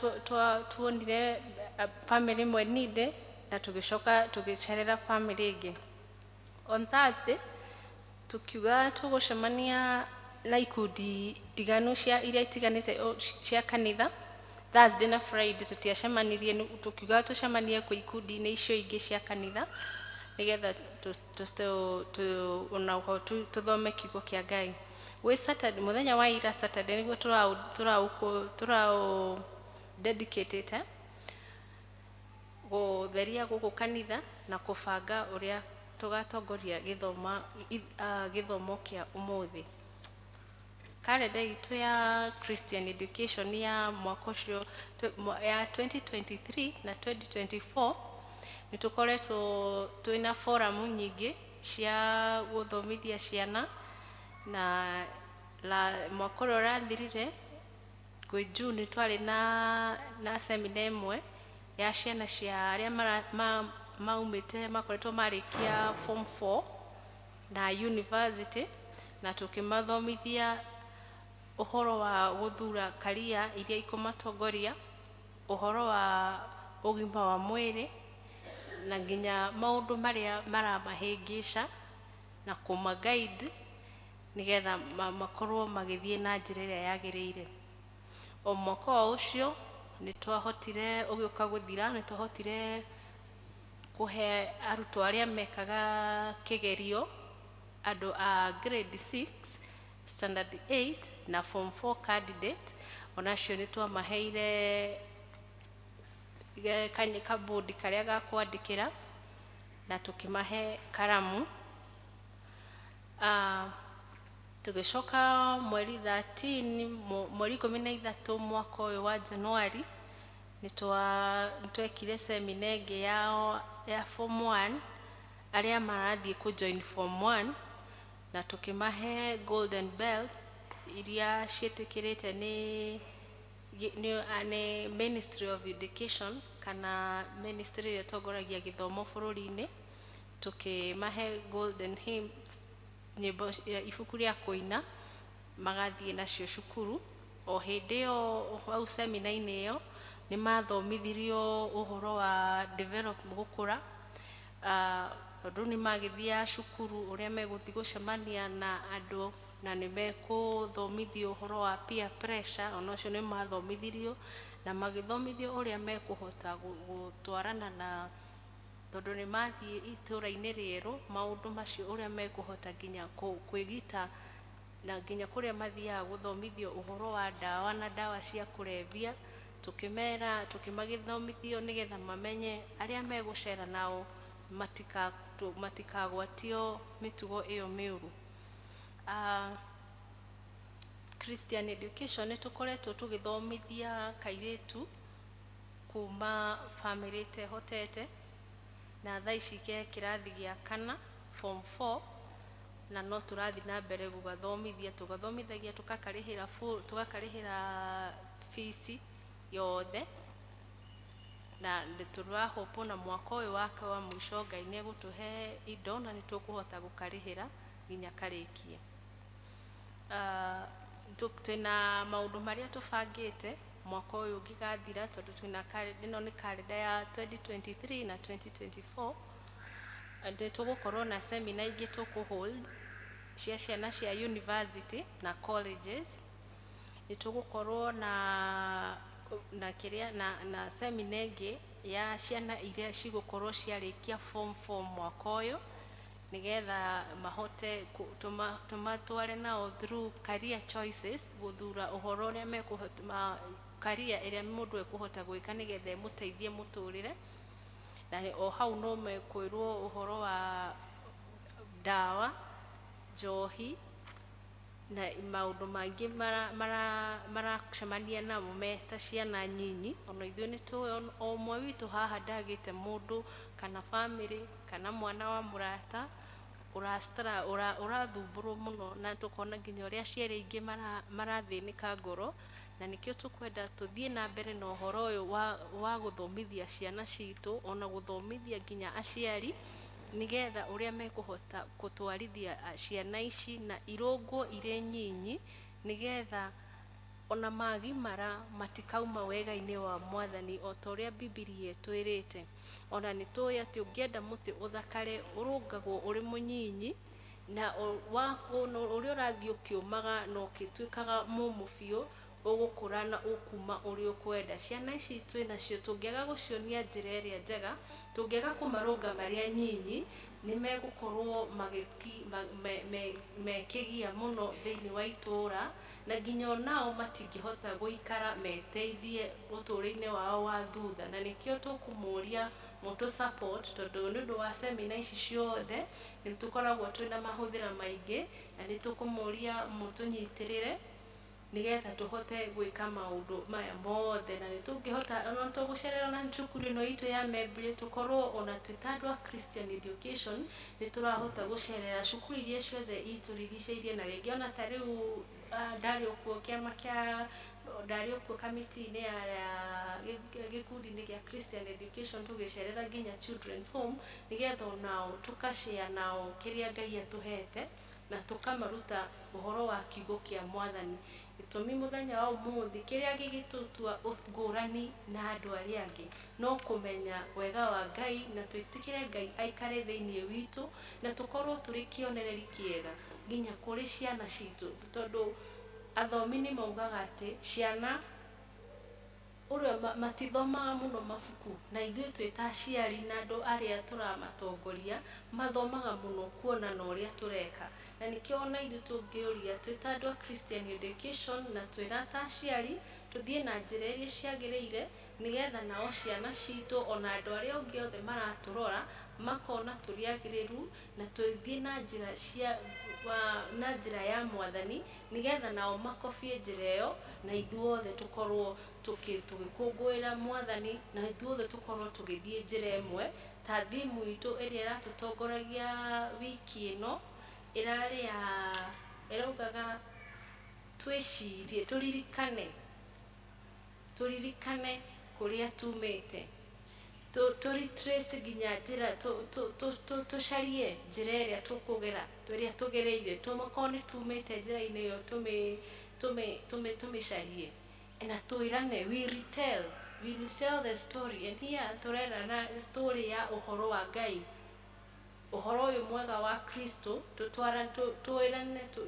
tuonire family imwe ninde na tũgĩcoka tũgĩcerera family ingĩ. On Thursday tukiuga tũgũcemania na ikundi ndiganu iria itiganĩte cia kanitha. Thursday na Friday tũtiacemanirie, tukiuga tũcemanie kwa ikundi-inĩ icio ingĩ cia kanitha nĩgetha tũthome kiugo kĩa Ngai. Wĩ Saturday, mũthenya wa ira Saturday nĩguo tũraũ dedicate gũtheria gũkũ kanitha na kũbanga ũrĩa tũgatongoria gĩthomo kĩa ũmũthĩ. Kalenda itũ ya Christian education ya mwaka ũcio ya 2023 na 2024 nĩ tũkoretwo twĩna forum nyingĩ cia gũthomithia ciana, na mwaka ũrĩa ũrathirire kwĩ June twarĩ na seminar ĩmwe ya ciana cia arĩa maumĩte makoretwo marĩkia form 4 na university, na tũkĩmathomithia ũhoro wa gũthura career iria ikũmatongoria, ũhoro wa ũgima wa mwĩrĩ na nginya maũndũ marĩa maramahĩngĩca na kũma-guide nĩgetha makorwo magĩthiĩ na njĩra ĩrĩa yagĩrĩire. O mwaka ũcio nĩ twahotire ũgĩũka gũthira, nĩ twahotire kũhe arutwo arĩa mekaga kĩgerio, andũ a grade 6, standard 8 na form 4 candidate, onacio nĩ twamaheire kabodi karĩa ga kwandĩkĩra na tũkĩmahe karamu. Tũgĩcoka mweri 13 mwaka ũyũ wa Januari nĩ twekire seminar ĩngĩ ya form 1 arĩa marathiĩ join form 1, na tũkĩmahe golden bells iria ciĩtĩkĩrĩte nĩ Ministry of Education kana ministry ĩrĩa ĩtongoragia gĩthomo bũrũri-inĩ. Tũkĩmahe golden hymns, nyĩmbo ibuku rĩa kũina magathiĩ nacio cukuru. O hĩndĩ ĩyo au seminar-inĩ ĩyo nĩ mathomithirio ũhoro wa develop gũkũra, tondũ nĩ magĩthiaga cukuru ũrĩa megũthiĩ gũcemania na andũ na nĩ mekũthomithio ũhoro wa peer pressure, onacio nĩ mathomithirio na magĩthomithio ũrĩa mekũhota gũtwarana na, tondũ nĩ mathiĩ itũra-inĩ rĩerũ, maũndũ macio ũrĩa mekũhota nginya kwĩgita, na nginya kũrĩa mathiaga gũthomithio ũhoro wa ndawa na ndawa cia kũrebia. Tũkĩmagĩthomithio nĩgetha mamenye arĩa megũcera nao matikagwatio mĩtugo ĩyo mĩũru. Christian education nĩ tũkoretwo tũgĩthomithia kairĩtu kuma family itehotete, na thaa ici kĩrathi gĩa 4 form 4, na no tũrathiĩ na mbere tũgathomithagia tũgakarĩhĩra fees yothe, na tũrahope na mwaka ũyũ wake wa mũico Ngai nĩ egũtũhe indo na nĩ tũkũhota gũkarĩhĩra nginya karĩkie. Twĩna maũndũ marĩa tũbangĩte mwaka ũyũ ũngĩgathira, tondũ ĩno nĩ kalenda ya 2023 na 2024. Nĩ tũgũkorwo na seminar ingĩ tũkũhold cia ciana cia university na colleges. Nĩ tũgũkorwo na seminar ĩngĩ ya ciana iria cigũkorwo ciarĩkia form 4 mwaka ũyũ, nĩgetha mahote tũmatware nao through career choices, gũthura ũhoro ũrĩa mekũhota career ĩrĩa mũndũ ekũhota gwĩka nĩgetha ĩmũteithie mũtũrĩre. Na o hau no mekwĩrwo ũhoro wa ndawa njohi na maundu mangi maracemania namo me ta ciana nyinyi. Ona ithuĩ nĩ tũĩ o ũmwe witũ haha ndagĩte mũndũ kana bamĩrĩ kana mwana wa mũrata ũrathumbũrwo mũno, na tũkona nginya ũrĩa aciari aingĩ marathĩnĩka ngoro, na nĩkĩo tũkwenda tũthiĩ na mbere na ũhoro ũyũ wa gũthomithia ciana citũ, ona gũthomithia nginya aciari, nigetha ũrĩa mekũhota gũtwarithia ciana ici na irũngwo irĩ nyinyi, nigetha ona magimara matikauma wega-inĩ wa Mwathani, o ta ũrĩa Bibilia ĩtwĩrĩte. Ona nĩ tũĩ atĩ ũngĩenda mũtĩ ũthakare ũrũngagwo ũrĩ mũnyinyi, na ũrĩa ũrathiĩ ũkĩũmaga na ũkĩtuĩkaga mũmũ biũ, ũgũkũra na ũkuma ũrĩa ũkwenda. Ciana ici twĩnacio tũngĩaga gũcionia njĩra ĩrĩa njega, tũngĩaga kũmarũnga marĩa nyinyi, nĩ megũkorwo mekĩgia mũno thĩinĩ wa itũũra, na nginya onao matingĩhota gũikara meteithie ũtũũro-inĩ wao wa thutha. Na nĩkĩo tũkũmũria mũtũ support, tondũ nĩ ũndũ wa seminar ici ciothe nĩ tũkoragwo twĩna mahũthĩra maingĩ, na nĩ tũkũmũria mũtũnyitĩrĩre nigetha tũhote gwĩka maũndũ maya mothe. Na nĩ tũngĩhota ona tũgũcerera na cukuru ĩno itũ ya Membley, tũkorwo ona twĩta andũ a Christian Education nĩ tũrahota gũcerera cukuru iria ciothe itũrigicĩirie, na rĩngĩ ona ta rĩu ndarĩ okuo kĩama kĩa ndarĩ okuo kamiti-inĩ ya gĩkundi-inĩ gĩa Christian Education, tũgĩcerera nginya children's home, nigetha onao tũkashare nao kĩrĩa Ngai atũhete na tũkamaruta ũhoro wa kiugo kĩa Mwathani. Gĩtũmi mũthenya wa ũmũthĩ kĩrĩa gĩgĩtũtua ngũrani na andũ arĩa angĩ no kũmenya wega wa Ngai, na twĩtĩkĩre Ngai aikare thĩinĩ witũ, na tũkorwo tũrĩ kĩonereria kĩega nginya kũrĩ ciana citũ, tondũ athomi nĩ maugaga atĩ ciana ũrĩa matithomaga mũno mabuku, na ithuĩ twĩta aciari na andũ arĩa tũramatongoria mathomaga mũno kuonana ũrĩa tũreka. Na nĩkĩo ona ithuĩ tũngĩũria twĩta andũ a Christian Education na twĩra ta aciari, tũthiĩ na njĩra iria ciagĩrĩire, nigetha nao ciana citũ ona andũ arĩa angĩ othe maratũrora makona tũrĩ agĩrĩru, na tũthiĩ na njĩra ya Mwathani, nigetha nao makobie njĩra ĩyo, na ithuothe tũkorwo tũgĩkũngũĩra Mwathani, na ithuothe tũkorwo tũgĩthiĩ njĩra ĩmwe. Ta thimu itũ ĩrĩa ĩratũtongoragia wiki ĩno ĩrarĩ ĩraugaga twĩcirie, tũririkane kũrĩa tumĩte, tũretrace nginya njĩra, tũcarie njĩra ĩrĩa tũkũgera, ĩrĩa tũgereire, tũmakorwo nĩ tumĩte njĩra-inĩ ĩyo tũmĩcarie, na twĩrane, we will tell the story. And here tũrerana story ya ũhoro wa Ngai, ũhoro ũyũ mwega wa Kristo, twĩrane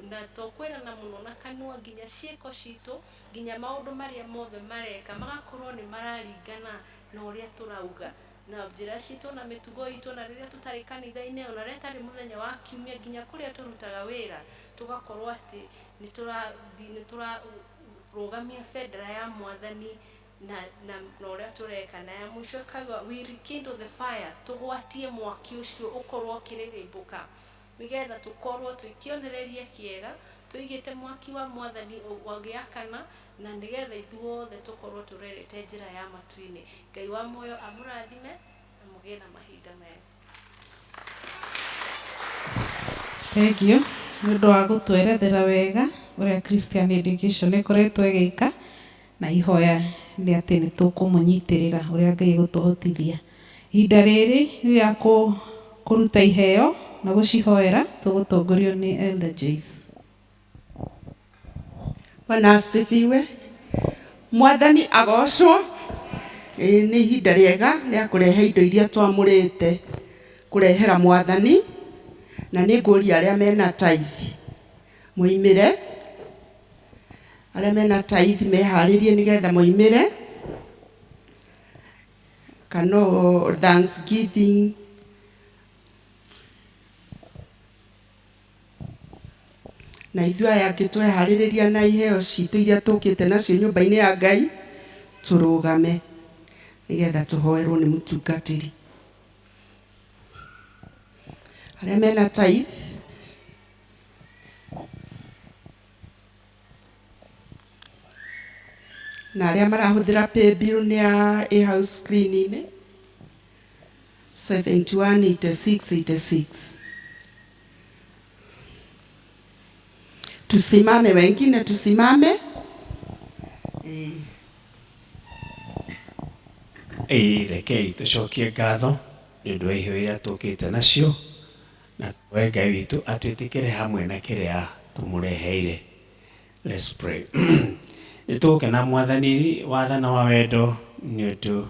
na tũkwĩrana mũno na kanua, nginya ciĩko citũ, nginya maũndũ marĩa mothe mareka magakorwo nĩ mararingana na ũrĩa tũrauga, na njĩra citũ na mĩtugo itũ, na rĩrĩa tũtarĩ kanitha-inĩ, ona rĩrĩa tarĩ mũthenya wa kiumia, nginya kũrĩa tũrutaga wĩra, tũgakorwo atĩ nĩ tũrarũgamia bendera ya Mwathani na ũrĩa tũreka. Na ya mũico kauga, we rekindle the fire, tũgwatie mwaki ũcio ũkorwo ũkĩrĩrĩmbũka, nigetha tũkorwo twĩkĩonereria kĩega, tũigĩte mwaki wa Mwathani ũgĩakana, na nigetha ithuothe tũkorwo tũrerete njĩra ya matu-inĩ. Ngai wa muoyo amũrathime na mũgĩe na mahinda mega. Thank you. Nĩ ũndũ wa gũtwerethera wega ũrĩa Christian Education ĩkoretwo ĩgĩka, na ihoya nĩ atĩ nĩ tũkũmũnyitĩrĩra ũrĩa Ngai gũtũhotithia. Ihinda rĩrĩ rĩa kũruta iheo na gũcihoera tũgũtongorio nĩ Elder Jace. Bwana asifiwe. Mwathani agocwo. Nĩ ihinda rĩega rĩa kũrehe indo iria twamũrĩte kũrehera Mwathani, na nĩ ngũria arĩa mena tithe moimĩre, arĩa mena tithe meharĩrie nigetha moimĩre, kana thanksgiving na ithuĩ aya angĩ tweharĩrĩria na iheo citũ iria tũkĩte nacio nyũmba-inĩ ya Ngai, tũrũgame nigetha tũhoerwo nĩ mũtungatĩri. Arĩa mena tithe na aria marahuthira pay bill ni ya house screen ni 718686. Tusimame wengine, tusimame. Rekei tucokie ngatho nĩ ũndũ wa iheo iria tũkĩte nacio, na we Ngai witũ atwĩtĩkĩre hamwe na kĩrĩa tũmũreheire. Let's pray. Nĩ tũgũkena Mwathani wathana wa wendo nĩ ũndũ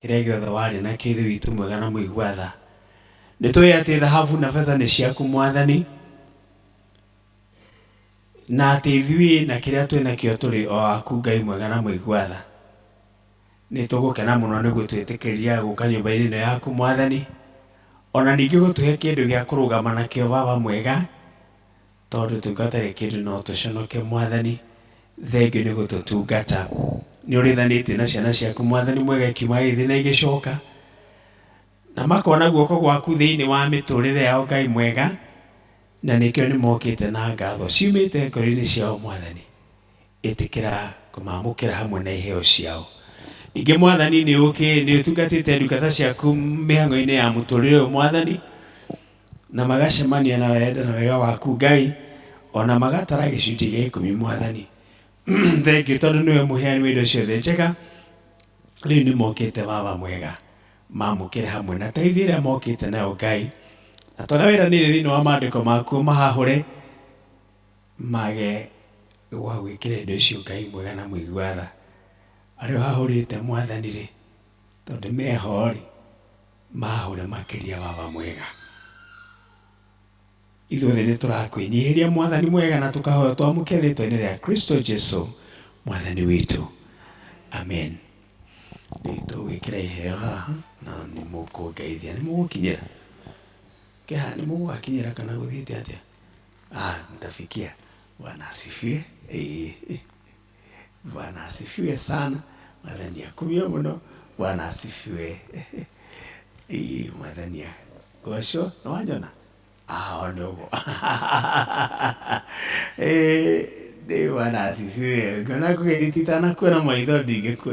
kĩrĩa gĩothe warĩ na kĩithe witũ mwega na mũigua tha. Nĩ tũĩ atĩ thahabu na betha nĩ ciaku Mwathani, na atĩ ithuĩ na kĩrĩa twĩ nakĩo tũrĩ o aku Ngai mwega na mũigua tha. Nĩ tũgũkena mũno nĩ gwĩtĩkĩria gũka nyũmba-inĩ ĩno yaku Mwathani, ona ningĩ gũtũhe kĩndũ gĩa kũrũgama nakĩo Baba mwega, tondũ tũingatarĩ kĩndũ no tũconoke Mwathani. Thengiũ nĩ gũtũtungata, nĩ ũrĩthanĩtie na ciana ciaku Mwathani mwega ikiuma gĩthĩ na igĩcoka, na makona guoko gwaku thĩinĩ wa mĩtũrĩre yao Ngai mwega, na nĩkĩo nĩ mokĩte na ngatho ciumĩte ngoro-inĩ ciao Mwathani. Ĩtĩkĩra kũmamũkĩra hamwe na iheo ciao. Ningĩ Mwathani nĩ ũtungatĩte ndungata ciaku mĩhang'o-inĩ ya mũtũrĩre ũyũ Mwathani, na magacemania na wenda na wega waku Ngai, ona magatara gĩcunjĩ gĩa 10 Mwathani. Thengiũ tondũ nĩwe mũheani wa indo ciothe njega. Rĩu nĩ mokĩte Baba mwega, mamũkĩre hamwe na teithia ĩrĩa mokĩte nayo Ngai, na twana wĩranĩire thĩinĩ wa maandĩko maku mahahũre mage gwa gwĩkĩra indo icio Ngai mwega na mũigua tha. Arĩa hahũrĩte Mwathani rĩ, tondũ meho rĩ, mahũre makĩria Baba mwega. Ithuothe nĩ tũrakwĩnyihĩria Mwathani mwega, na tũkahoya twamũkĩre rĩĩtwa-inĩ rĩa Kristo Jesu Mwathani witũ, amen. Nĩ tũgwĩkĩra iheo haha na nĩ mũkũngeithia. Nĩ mũgũkinyĩra kĩha, nĩ mũgũgakinyĩra kana gũthiĩte atĩa? Mtafikia. Bwana asifiwe. Bwana asifiwe sana. Mwathani akumia mũno. Bwana asifiwe. Mwathani gosho no wanyona nĩ ũguo. Bwana asifiwe. Ngona kũgeithĩtie nakuona maitho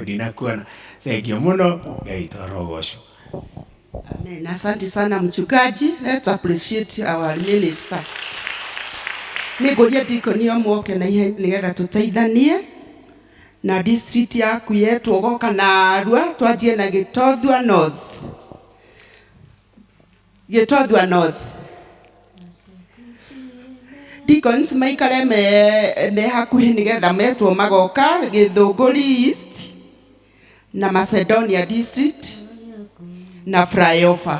ndinakuona. Thengiũ mũno. Ngai tũrogocwo. Amen. Asante sana mchungaji. Let's appreciate our minister. Nĩngũria dikonio moke na ihe nĩgetha tũteithanie na district yaku yetu ogoka na Arua twajie na Gĩtothua North. Gĩtothua North. Deacons maikare me hakuhĩ nĩgetha metwo magoka Gĩthũngũri East na Macedonia district na flyover.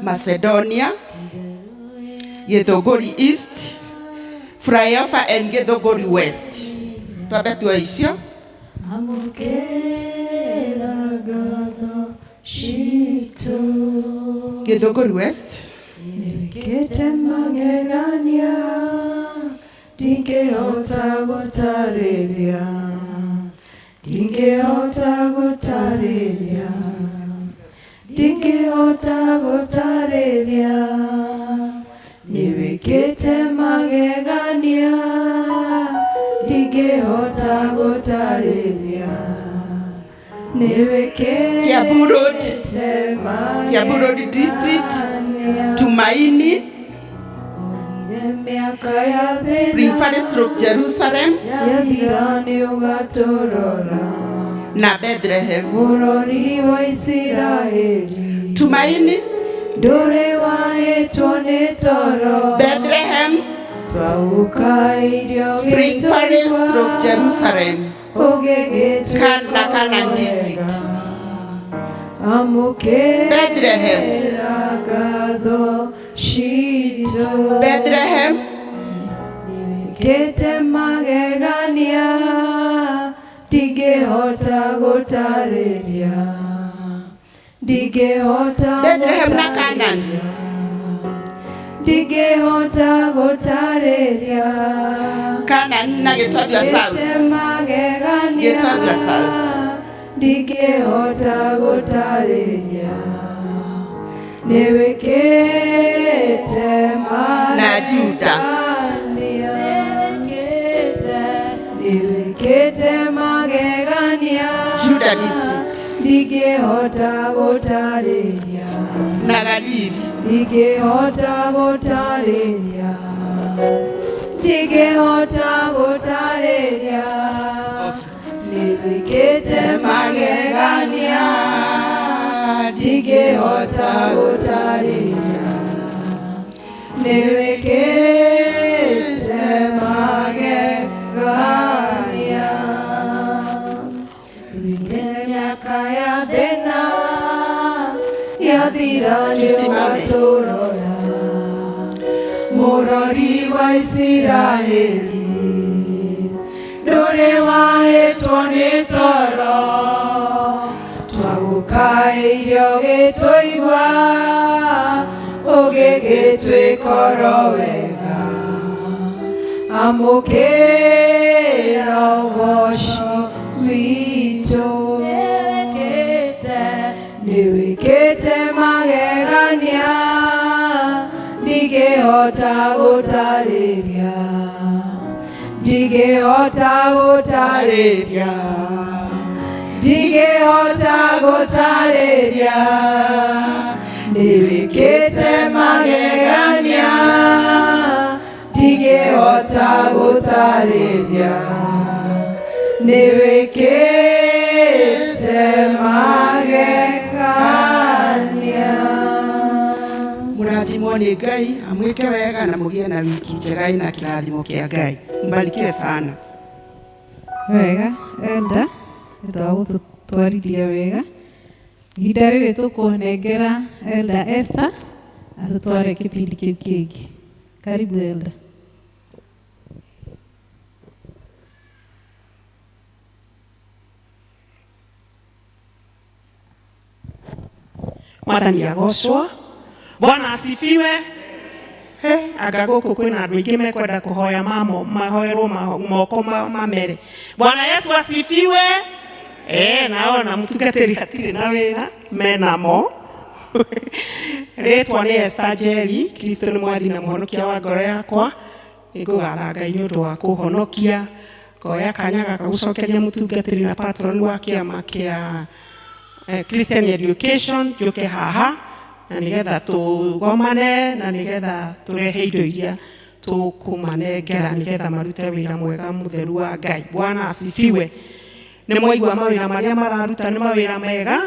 Macedonia, Gĩthũngũri East, flyover and Gĩthũngũri West. Twabe tuwa icio. Gĩthũngũri West. Nĩwĩkĩte magegania ndingĩhota gũtarĩria, ndingĩhota gũtarĩria, ndingĩhota gũtarĩria. Nĩwĩkĩte magegania ndingĩhota gũtarĩria. Kiambu Road district, Tumaini, Spring Valley stroke Jerusalem na Bethlehem. Tumaini, Bethlehem, Spring Valley stroke Jerusalem, Canaan district. Bethlehem, Bethlehem, Kete magegania ndingĩhota gũtarĩria, ndingĩhota Bethlehem na Canaan, ndingĩhota gũtarĩria. Canaan na Gĩtothua South, Gĩtothua South, ndingĩhota gũtarĩria nĩwĩkĩte Na Juda. nĩwĩkĩte magegania Juda district. ndingĩhota gũtarĩria Na Galili. ndingĩhota gũtarĩria ndingĩhota gũtarĩria nĩwĩkĩte magegania ndingĩhota gũtarĩria nĩwĩkĩte magegania wĩte mĩaka ya thĩna yathira nĩũgatũrora mũrori wa Isiraeli ndũrĩ wahĩtwo nĩ toro twagũkaĩire ũgĩtũigua ũgĩgĩtwĩkoro wega amũkĩra ũgoci witũ nĩwĩkĩte magegania ndingĩhota gũtarĩria ndingĩhota gũtarĩria ndingĩhota gũtarĩria nĩwĩkĩte magegania ndingĩhota gũtarĩria nĩwĩkĩte magegania. Mũrathimwo nĩ Ngai, amwĩke wega na mũgĩe na wiki njega ina kĩrathimo kĩa Ngai. Mbarikiwe sana. Wega, Elda, nĩ wa gũtũtwarithia wega. Ihinda rĩrĩ tũkũnengera Elda Esther atũtware kĩbindi kĩu kĩngĩ. Karibu Elda. Mwathani agocwo. Bwana asifiwe. Anga gũkũ kwĩna andũ aingĩ mekwenda kũhoya mahoerwo moko mamere. Bwana Yesu asifiwe. Naona mũtungatĩri hatirĩ na wĩra menamo. Rĩtwa nĩ Esther Njeri. Kristo nĩ mwathi na mũhonokia wa ngoro yakwa. Nĩngũgatha Ngai nĩ ũndũ wa kũhonokia. Ngoya kanya gaka gũcokeria mũtungatĩri na patron wa kĩama kĩa Christian Education njoke haha na nigetha tugomane na nigetha turehe indo iria tukumanengera nigetha marute wĩra mwega mũtheru wa Ngai. Bwana asifiwe. Nĩ mwaigua mawĩra marĩa mararuta nĩ mawĩra mega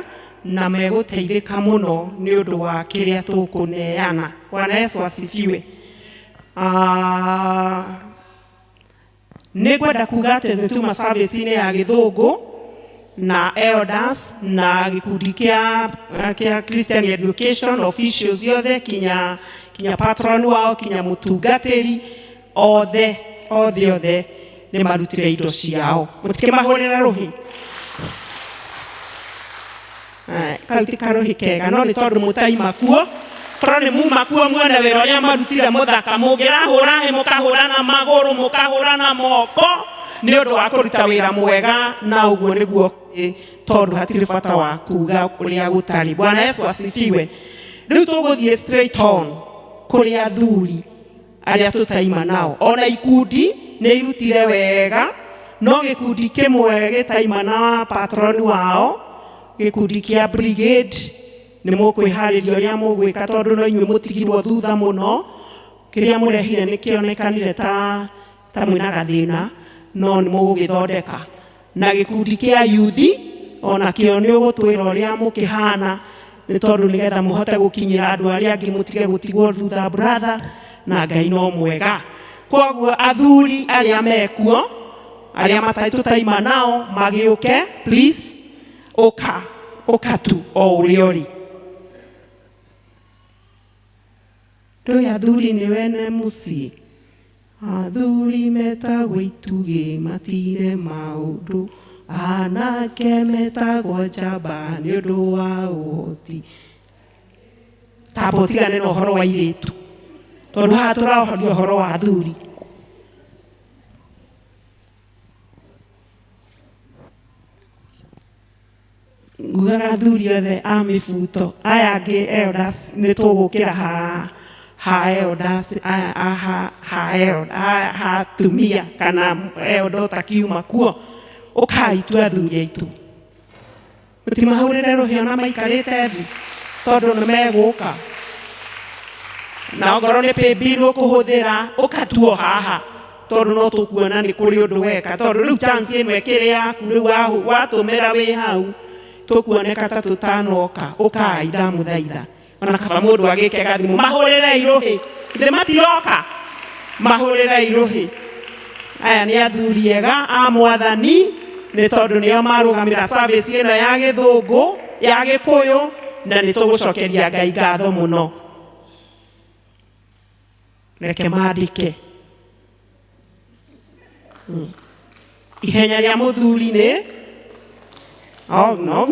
na megũteithĩka mũno nĩ ũndũ wa kĩrĩa tũkũneana. Bwana Yesu asifiwe. Nĩngwenda kuga atĩ nĩ tuma service-inĩ ya Gĩthũngũ na elders na gikundi kia Christian Education officials yothe kinya patron wao kinya mutungatiri othe ni marutire indo ciao mutike mahorera ruhi kauti karuhi kega no ni tondu mutaima kuo korwo ni muma kuo muone wĩra ũrĩa marutire muthaka mũngĩrahũra he mũkahũra na magũrũ mũkahũra na moko nĩ ũndũ wa kũruta wĩra mwega na ũguo nĩguo tondu hatirĩ bata wa kuga ũrĩa gũtarĩ. Bwana Yesu asifiwe. Rĩu tũgũthiĩ straight on kũrĩ athuri arĩa tũtaima nao. Ona ikundi nĩ irutire wega no gĩkundi kĩmwe gĩtaima na patron wao gĩkundi kĩa brigade nĩ mũkwĩharĩria ũrĩa mũgwĩka tondu no inyuĩ mũtigirwo thutha mũno. Kĩrĩa mũrehire nĩ kĩonekanire ta mwĩna gathĩna no nĩ mũgũgĩthondeka na gĩkundi kĩa yuthi ona kĩo nĩ ũgũtwĩra ũrĩa mũkĩhana nĩ tondũ nĩgetha mũhote gũkinyĩra andũ arĩa angĩ mũtige gũtigwo thutha brother na Ngai no mwega. Koguo athuri arĩa mekuo arĩa tũtaima nao magĩũke please ũka tu o ũrĩa ũrĩ. Ndũĩ athuri nĩ wene mũciĩ athuri metagwo itugĩ matire maũndũ anake metagwo njamba nĩ ũndũ wa ũhoti. Tamba ũtigane na ũhoro wa airĩtu tondũ haha tũrahoria ũhoro wa athuri. ngugaga thuri othe a mibuto aya angi elders ni tugukira ha elders ha tumia kana eldo takiuma kuo ukaitua thuri aitu mutimahurire ruhio na maikarite thi tondu ni meguka na ngoro ni paybill ukuhuthira ukatuo haha tondu no tukuona ni kuri undu weka tondu riu chance ino ekire yaku riu watumira wi hau tukuoneka ta tutanoka ukaida muthaitha ona kaba mundu agike gathimu mahurire iruhi ithe matiroka mahurire iruhi aya ni athuri ega a mwathani ni tondu nio marugamira service ino ya githungu ya gikuyu na ni tugucokeria Ngai ngatho muno reke maandike ihenya ria muthuri ni no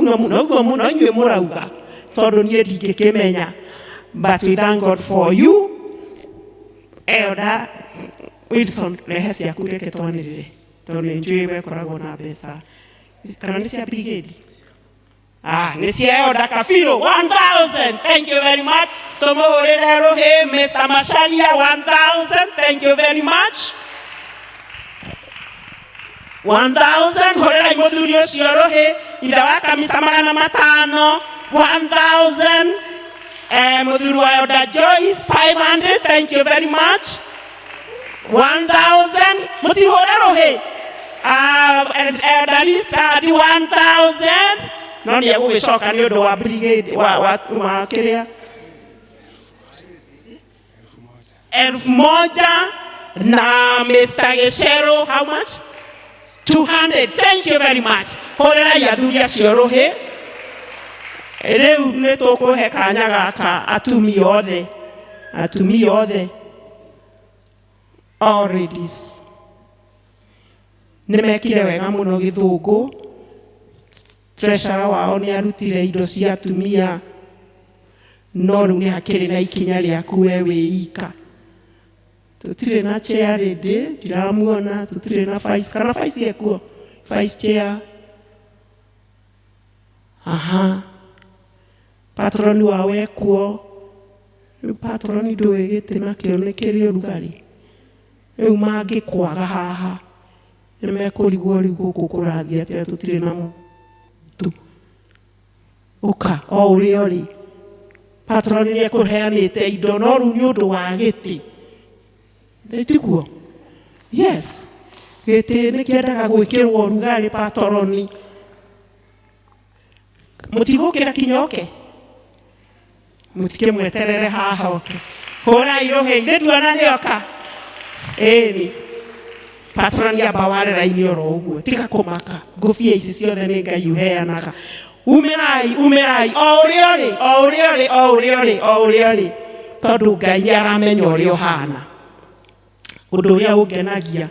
inyue murauga tondu nie ndingikimenya but we thank God for you Elder Wilson rehe ciaku reke twanirire tondu njui wekoragwo na mbeca kana ni cia brigade ni cia Elder Kafiro 1000 thank you very much tumuhurire ruhi Mr. Masharia 1000 thank you very much 1000 horera muthuri ucio ruhi itha wa kamisa 500 1000 muthuri wa Elder Joyce 500 thank you very much 1000 mutihore ruhi Elder Richard 1000 no ni agugicoka ni undu wa brigade wa kiria 1000 na Mr. Geshero how much 200 thank you very much horera ya thuria cio ruhi riu ni tukuhe kanya gaka atumi othe all ladies ni mekire wega muno githungu treasurer wao ni arutire indo cia atumia no riu ni hakiri na ikinya riaku we wiika tutire na chair rede ndiramuona tutire na vice kana vice yekuo vice chair patroni wawe kuo patroni nduwigite na kionekeri urugari riu mangikwaga haha ni mekurigwo riu guku kurathia atia tutire na tu uka o uri patroni ni ekuheanite indo no riu ni undu wa giti Tikuo. Yes. Gete ni kiendaga gwikirwo rugari patroni. Mutigukira kinyoke. Mutike mweterere haha oke. Hora irohe ndetuana nioka. Ni patroni abawarera inioro uguo. Tika kumaka. Ngofia ici ciothe ni Ngai uheanaga. Umerai. O uriori. Tondu Ngai aramenya uria uhana. Undu uria ungenagia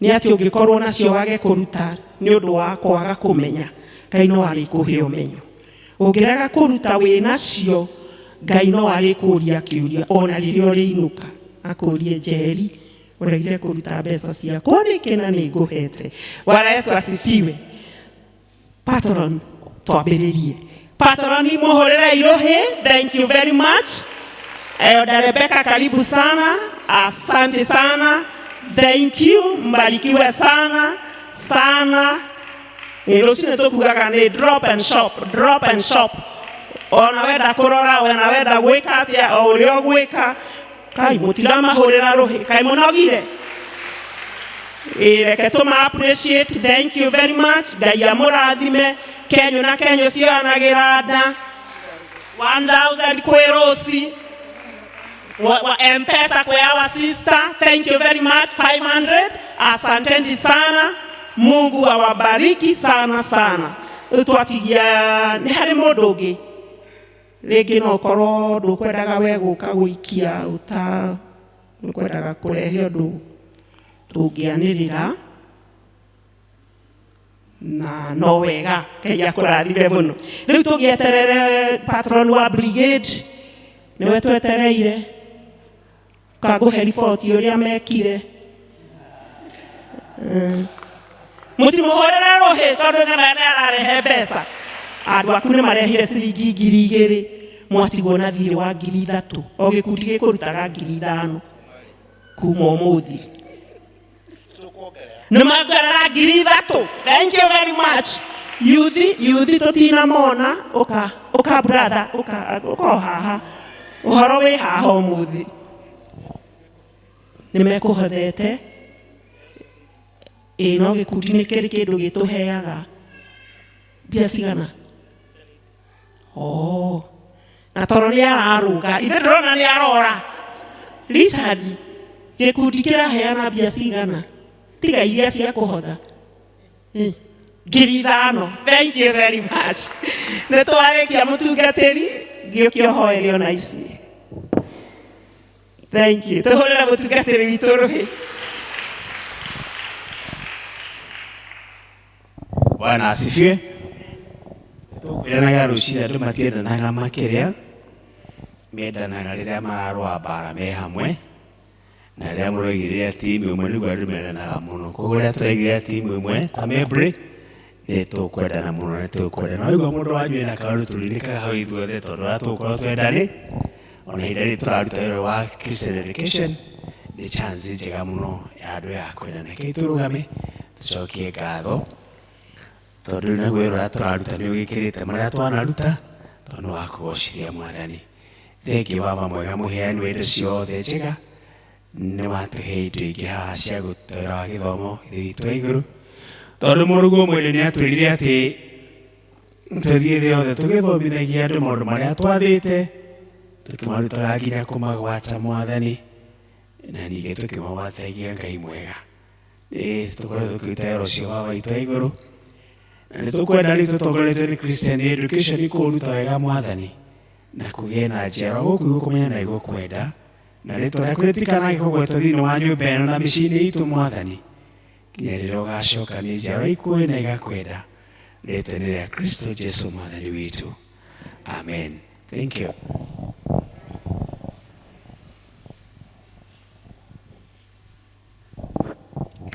ni ati ungikorwo nacio wage kuruta ni undu wa kwaga kumenya Ngai no ari kuhe umenyo ungiraga kuruta wi nacio Ngai no ari kuria kiuria ona riria uri inuka akurie Njeri uregire kuruta mbeca ciakwa niki na ni nguhete Bwana Yesu asifiwe patron twambiririe patron ni muhorera irohe thank you very much Elder Rebecca karibu sana asante sana thank you mbarikiwe sana Rosine tukugaga ni drop and shop ona wenda kurora ona wenda gwika atia o urio gwika kai mutirama horera rohi kai munogire reke tuma appreciate thank you very much Ngai amurathime kenyu na kenyu cianagira nda 1000 kwerosi M-Pesa kwa our sister thank you very much 500 asanteni sana Mungu awabariki sana utwatigia ni hari mundugi rigi no korwo ndukwendaga we guka guikia uta nkwendaga kurehe undu tungianirira na no wega Ngai akurathime muno riu tugieterere patron wa brigade niwe twetereire kaguhe riboti uria mekire mutimuhorera rohe tondu ni mene ararehe mbeca andu aku nĩ marehire ciringi 2,000 mwatigwo na thirĩ wa 3,000 o gĩkundi gĩkũrutaga 5,000 kuma ũmũthĩ nĩ mongerera 3,000. Thank you very much. Youthi tũtinamona ũka brother ũka haha ũhoro wĩ haha ũmũthĩ nĩ mekũhothete no gĩkundi nĩ kĩrĩ kĩndũ gĩtũheaga mbia cigana na toro nĩ ararũga ithe ndĩrona nĩ arora Richard gĩkundi kĩraheana mbia cigana tiga iria cia kũhotha 5,000. Thank you very much. Nĩ twarĩkia mũtungatĩri gĩũkio hoerio na ici. Thank you. Tũhũrĩra mũtungatĩri witũ rũhĩ. Bwana asifiwe. Tũkwĩranaga rũciinĩ andũ matiendanaga makĩria, mendanaga rĩrĩa mararũa mbara me hamwe, na rĩrĩa mũraigĩrĩra timu ĩmwe nĩguo andũ mendanaga mũno. Koguo rĩrĩa tũraigĩrĩra timu ĩmwe ta Membley nĩ tũkwendana mũno, nĩ tũkwendana. Waigua mũndũ wanyu ena kaũndũ tũririkaga hau ithuothe tondũ wa tũgũkorwo twendani. Ona hĩndĩ ĩrĩa tũraruta wĩra wa Christian education nĩ chance njega mũno ya andũ ya kwendana. Reke tũrũgame tũcokie ngatho tondũ rĩu naguo wĩra ũrĩa tũraruta nĩ ũgĩkĩrĩte marĩa twanaruta tondũ nĩ wa kũgocithia Mwathani. Thengiũ Baba mwega mũheani wa indo ciothe njega, nĩ watũhe indo ingĩ haha cia kũruta wĩra wa gĩthomo ithe witũ wa igũrũ, tondũ Mũrungu mwene nĩ atwĩrire atĩ tũthiĩ thĩ yothe tũgĩthomithagia andũ maũndũ marĩa twathĩte, tũkĩmarutaga nginya kũmagwata Mwathani, na ningĩ tũkĩmagwathagia Ngai mwega. Nĩ tũkoretwo tũkĩruta wĩra ũcio Baba witũ wa igũrũ, na nĩ tũkwenda rĩu tũtongoretio nĩ Christian education kũruta wega Mwathani na kũgĩe na njiarwa gũkũ igũkũmenya na igũkwenda, na rĩtwa rĩaku rĩtikanage kũgwetwo thĩinĩ wa nyũmba ĩno na mĩciĩ-inĩ itũ Mwathani, nginya rĩrĩa ũgacokania njiarwa ikuĩ na igakwenda, rĩtwa-inĩ rĩa Kristo Jesu Mwathani witũ. Amen. Thank you.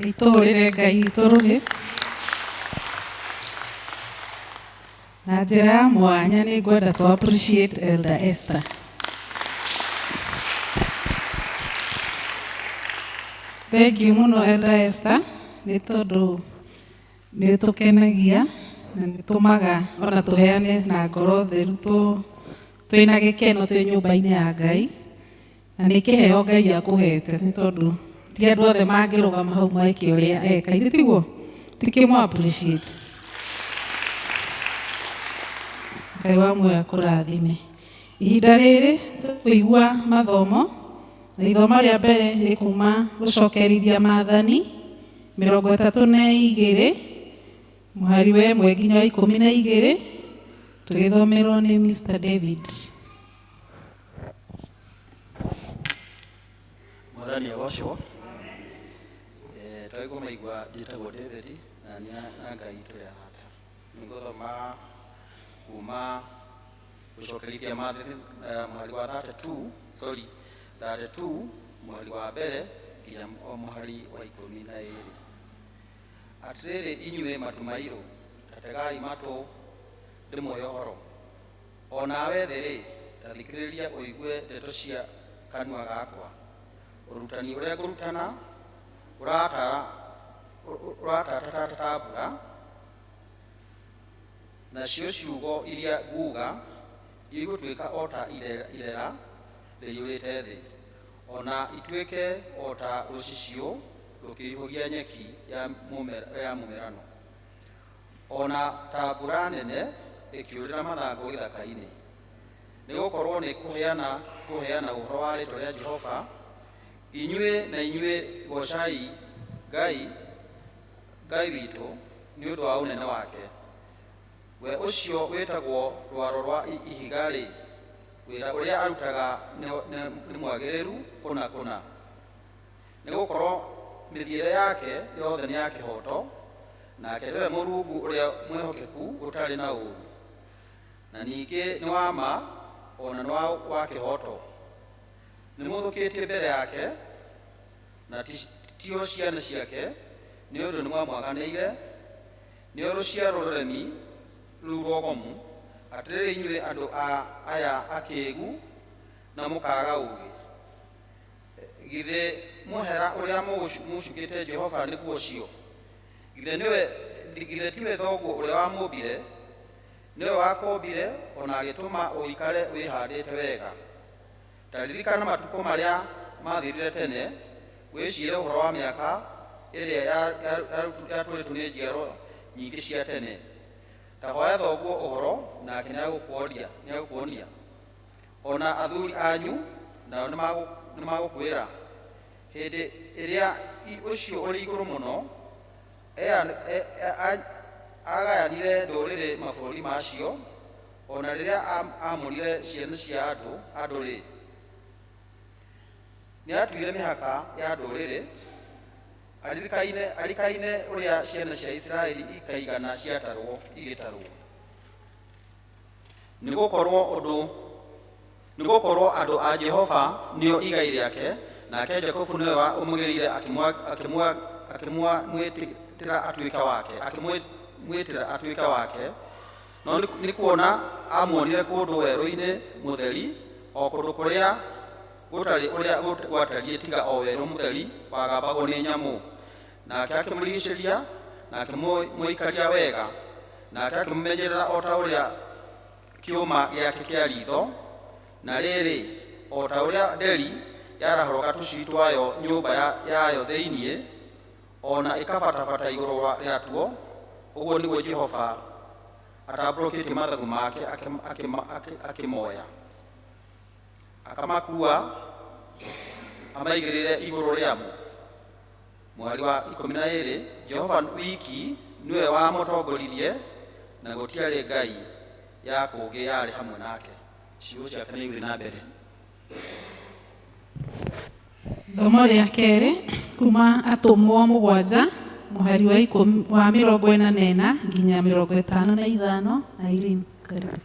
Itũhũrĩre Ngai witũ rũhĩ. Na njĩra ya mwanya nĩ ngwenda to appreciate Elder Esther. Thank you mũno Elder Esther, nĩ tondũ nĩ tũkenagia na nĩ tũmaga ona tũheane na ngoro theru twĩna gĩkeno twĩ nyũmba-inĩ ya Ngai, na nĩ kĩheo Ngai akũhete, nĩ tondũ ti andũ othe mangĩrũgama hau mweke ũrĩa eka, ithĩ tiguo tikĩmũ appreciate. Ngai wa muoyo akũrathime. Ihinda rĩrĩ tũkũigua mathomo, na ithomo rĩa mbere rĩkuma gũcokerithia Maathani 32 mũhari wa 1 nginya 12 tũgĩthomerwo nĩ Mr. David. Mwathani agocwo. Twaigua maigua njĩtagwo David na Ngai tũrĩ arata. Nĩngũthoma kuma gũcokerithia Maathani mũhari wa 32 mũhari wa mbere nginya mũhari wa 12. Atĩrĩrĩ inyuĩ matu mairũ, tategai matũ ndĩmũhe ũhoro. O nawe thĩ-rĩ, tathikĩrĩria ũigue ndeto cia kanua gakwa. Ũrutani ũrĩa ngũrutana ũratatata mbura, nacio ciugo iria nguuga igũtuĩka o ta irera rĩiyũrĩte thĩ, ona ituĩke o ta rũcicio rũkĩihũgia nyeki ya mũmerano, ona ta mbura nene ĩkĩũrĩra mathangũ gĩthaka-inĩ. Nĩgũkorwo nĩ kũheana ũhoro wa rĩĩtwa rĩa Jehova. Inyuĩ na inyuĩ gocai Ngai witũ nĩ ũndũ wa ũnene wake. We ũcio wĩtagwo rwaro rwa ihiga-rĩ, wĩra ũrĩa arutaga nĩ mwagĩrĩru kũna. Nĩgũkorwo mĩthiĩre yake yothe nĩ ya kĩhoto, nake nĩwe Mũrungu ũrĩa mwĩhokeku gũtarĩ na ũũru. Na ningĩ nĩ wa ma ona nĩ wa kĩhoto. Nĩmũthũkĩtie mbere yake na tio ciana ciake, nĩ ũndũ nĩ mwamwaganĩire. Nĩo rũciaro rũremi rurogomu atiriri inyue andu aya akigu na mukaga ugi githe muhera uria mucukite Jehova niguo ucio githe tiwe thoguo uria wamubire niwe wakombire ona agituma uikare wihandite wega taririkana matuko maria mathirire tene wicire uhoro wa miaka iria yaturitu ni njiaro nyingi cia tene tahoya thoguo uhoro nake niagukuonia ona athuri anyu nao nimagukwira hindi iria ucio uri iguru muno agayanire nduriri mabũrũri macio ona riria amũrire ciana cia andũ ri niatuire mihaka ya ndũrĩrĩ arikaine uria ciana cia Israeli ikaigana ciatarwo igitarwo nigukorwo andu a Jehova nio igai riake nake Jakobu niwe umugirire akimwitira atuika wake no ni kuona amuonire kundu weru-ini mutheri o kundu kuria gutari uria gwatarie tiga o weru mutheri wagambagwo ni nyamu nake akimurigiciria na akimuikaria wega nake akimumenyerera o ta uria kiuma giake kia ritho na riri o ta uria nderi yarahoroka tucui twayo nyumba yayo thiinie ona ikabatabata iguru riatuo uguo niguo Jehova atamburukite mathagu make akimoya akamakua amaigirire iguru riamo mwari wa 12 Jehova wiki niwe wamutongoririe na gutiari ngai ya kugi yari hamwe nake ciugo ciake nĩ igũthiĩ na mbere. Thomo rĩa kerĩ kuma Atũmwo 7 mũhari wa 44 nginya 55. Irene, karibu.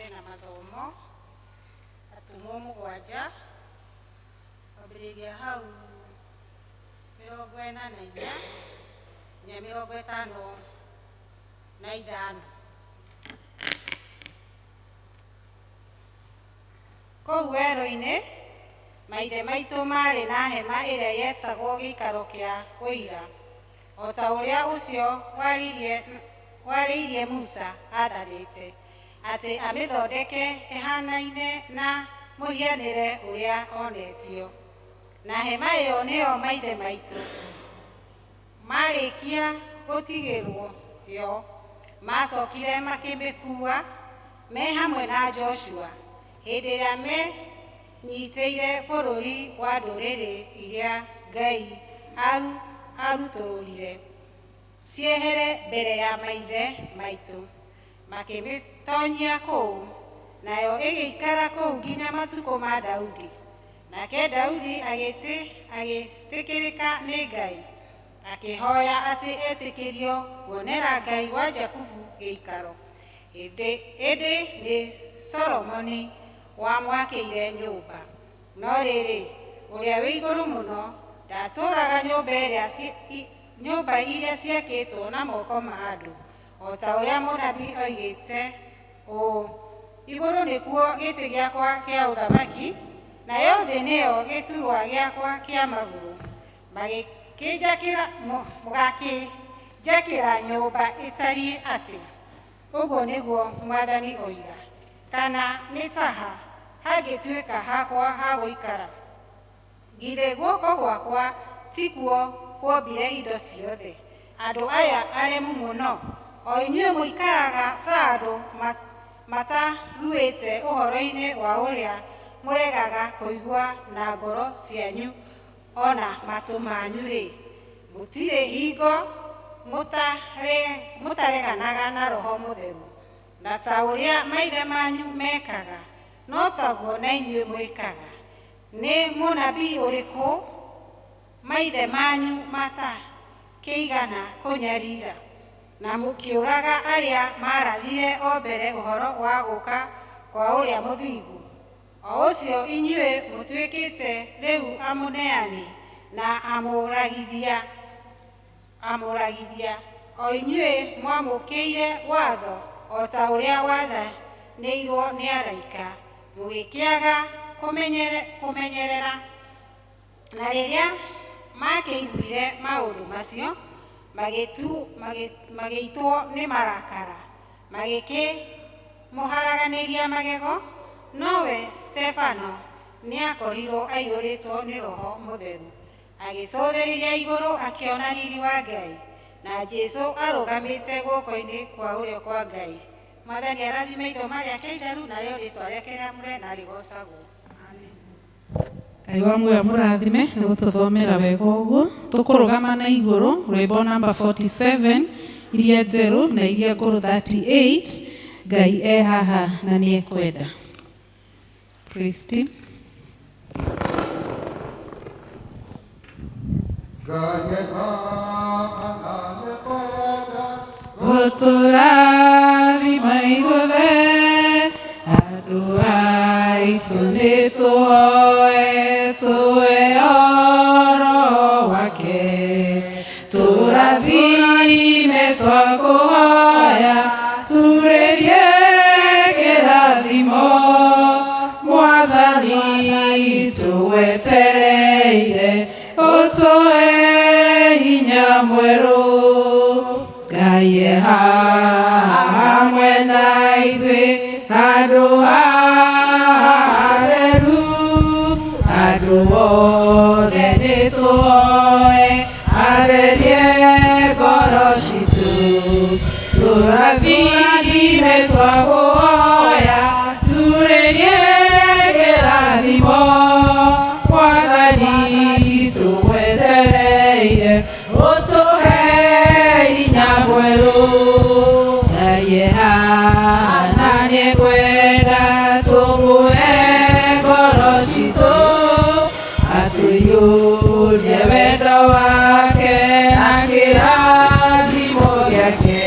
na mathomo Atũmwo 7 kwambĩrĩria hau 44 nginya 55. Kũu werũ-inĩ maithe maitũ marĩ na hema ĩrĩa yetagwo gĩikaro kĩa ũira o ta ũrĩa ũcio warĩirie Musa athanĩte atĩ amĩthondeke ĩhanaine na mũhianĩre ũrĩa onetio. Na hema ĩyo nĩyo maithe maitũ marĩkia gũtigĩrwo yo macokire makĩmĩkua me hamwe na Joshua hĩndĩ ĩrĩa menyitĩire bũrũri wa ndũrĩrĩ iria Ngai arutũrũrire ciehere mbere ya maithe maitũ makĩmĩtonyia kũu, nayo ĩgĩikara kũu nginya matukũ ma Daudi. Nake Daudi agĩtĩkĩrĩka nĩ Ngai akĩhoya atĩ etĩkĩrio kuonera Ngai wa Jakubu gĩikaro. Ĩndĩ nĩ Solomoni wamwakĩire nyũmba, no rĩrĩ ũrĩa wĩ igũrũ mũno ndatũũraga nyũmba iria ciakĩtwo na moko ma andũ, o ta ũrĩa mũnabii oigĩte ũũ: igũrũ nĩkuo gĩtĩ gĩakwa kĩa ũthamaki, nayo thĩ nĩyo gĩturwa gĩakwa kĩa magũrũ. Mũgakĩnjakĩra nyũmba ĩtariĩ atĩa? Ũguo nĩguo Mwathani oiga. Kana nĩ taha hangĩtuĩka hakwa ha gũikara? Githĩ guoko gwakwa tikuo kuombire indo ciothe? Andũ aya aremu mũno, o inyuĩ mũikaraga ta andũ mataruĩte ũhoro-inĩ wa ũrĩa muregaga kuigua na ngoro cianyu ona matu manyu ri mutire hingo mutareganaga na Roho Mutheru na ta uria maithe manyu mekaga no taguo na inyuĩ mwĩkaga. Nĩ mũnabii ũrĩkũ maithe manyu matakĩigana kũnyarira na mũkĩũraga arĩa marathire o mbere ũhoro wa gũka kwa ũrĩa mũthingu? O ũcio inyuĩ mũtuĩkĩte rĩu amũneani na amũragithia. O inyuĩ mwamũkĩire watho o ta ũrĩa wathanĩirwo nĩ araika, mũgĩkĩaga kũmenyerera. Na rĩrĩa makĩiguire maũndũ macio magĩitwo nĩ marakara, magĩkĩmũharaganĩria magego. Nowe Stefano nĩakorirwo aiyũrĩtwo nĩ Roho Mũtheru, agĩcũthĩrĩria igũrũ akĩona riri wa Ngai na Jesũ arũgamĩte guoko-inĩ kwa ũrĩo kwa Ngai. Mwathani arathime ithomo rĩake itheru, narĩo rĩĩtwa rĩake rĩamũre na rĩgocagwo. Ngai wa muoyo mũrathime nĩ gũtũthomera wega ũguo. Tũkũrũgama na igũrũ rwĩmbo namba 47 iria njerũ na iria ngũrũ 38. Ngai e haha na nĩ ekwenda. Praise team. Gũtũrathima ithuothe andũ aitũ nĩ tũhoe tũheo wake, tũrathime twakũhoya turĩrie kĩrathimo Mwathani tũwetereire ũtũhe hinya mwerũ. Ngai e hamwe na ithuĩ handũ hatheru, andũ othe nĩ tũhoe atherie ngoro citũ, tũrathime twakũhoya turĩrie kĩrathimo Mwathani tũwetereire ũtũhe hinya mwerũ. Ngai e haha na nĩ ekwenda tũmũhe ngoro citũ, atũiyũrie wendo wake na kĩrathimo gĩake.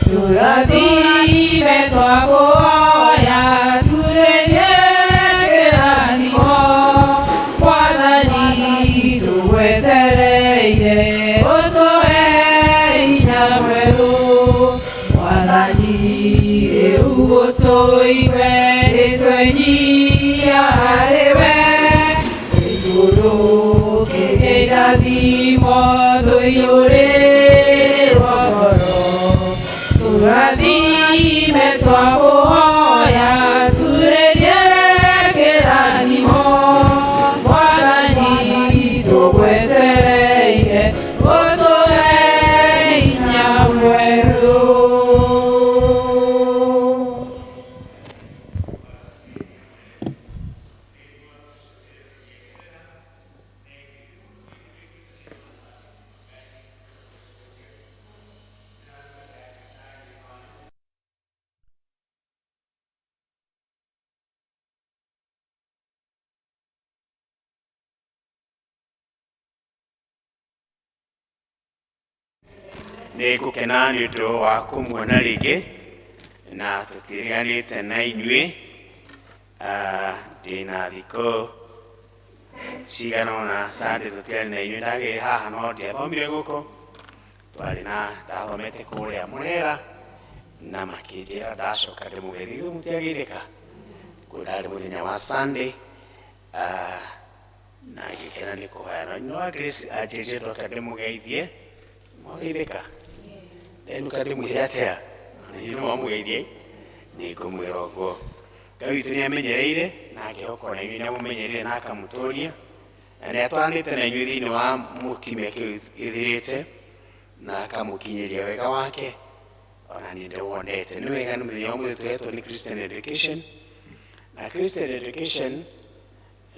Tũrathime twakũhoya turĩrie kĩrathimo Mwathani tũwetereire ũtũhe hinya mwerũ. Mwathani rĩu ũtũigue nĩtwenyia harĩwe, igũrũ kĩgĩa irathimo tũiyũrĩrwo ngoro. Tũrathime twakũhoya turĩrie kĩrathimo Mwathani tũgwetereire ũtũhe hinya mwerũ. Nĩ ngũkena nĩ ũndũ wa kũmuona rĩngĩ na tũtiĩriganĩte na inyuĩ. Ndĩna thikũ cigana ũna Sunday tũtiarĩ na inyuĩ, ndagĩrĩ haha no ndiathomire gũkũ, ndathomete kũrĩa Mũrera na makĩnjĩra ndacoka ndĩmũgeithie mũtiageithĩka. Kuo ndarĩ mũthenya wa Sunday na ngĩkena nĩ kũhoya no Grace anjĩrĩire ndoka ndĩmũgeithie. Mwageithĩka ndenuka ndĩmwĩre atĩa no wamũgeithie? Nĩ ngũmwĩra ũguo. Ngai witũ nĩ amenyereire na ngĩhoka na inyuĩ nĩ amũmenyereire na akamũtũũria, na nĩ atwaranĩte na inyuĩ thĩinĩ wa mũkimĩa kĩu gĩthirĩte na akamũkinyĩria wega wake. Ona niĩ ndĩwonete nĩ wega, nĩ mũthenya ũmwe tũhetwo nĩ Christian education Christian education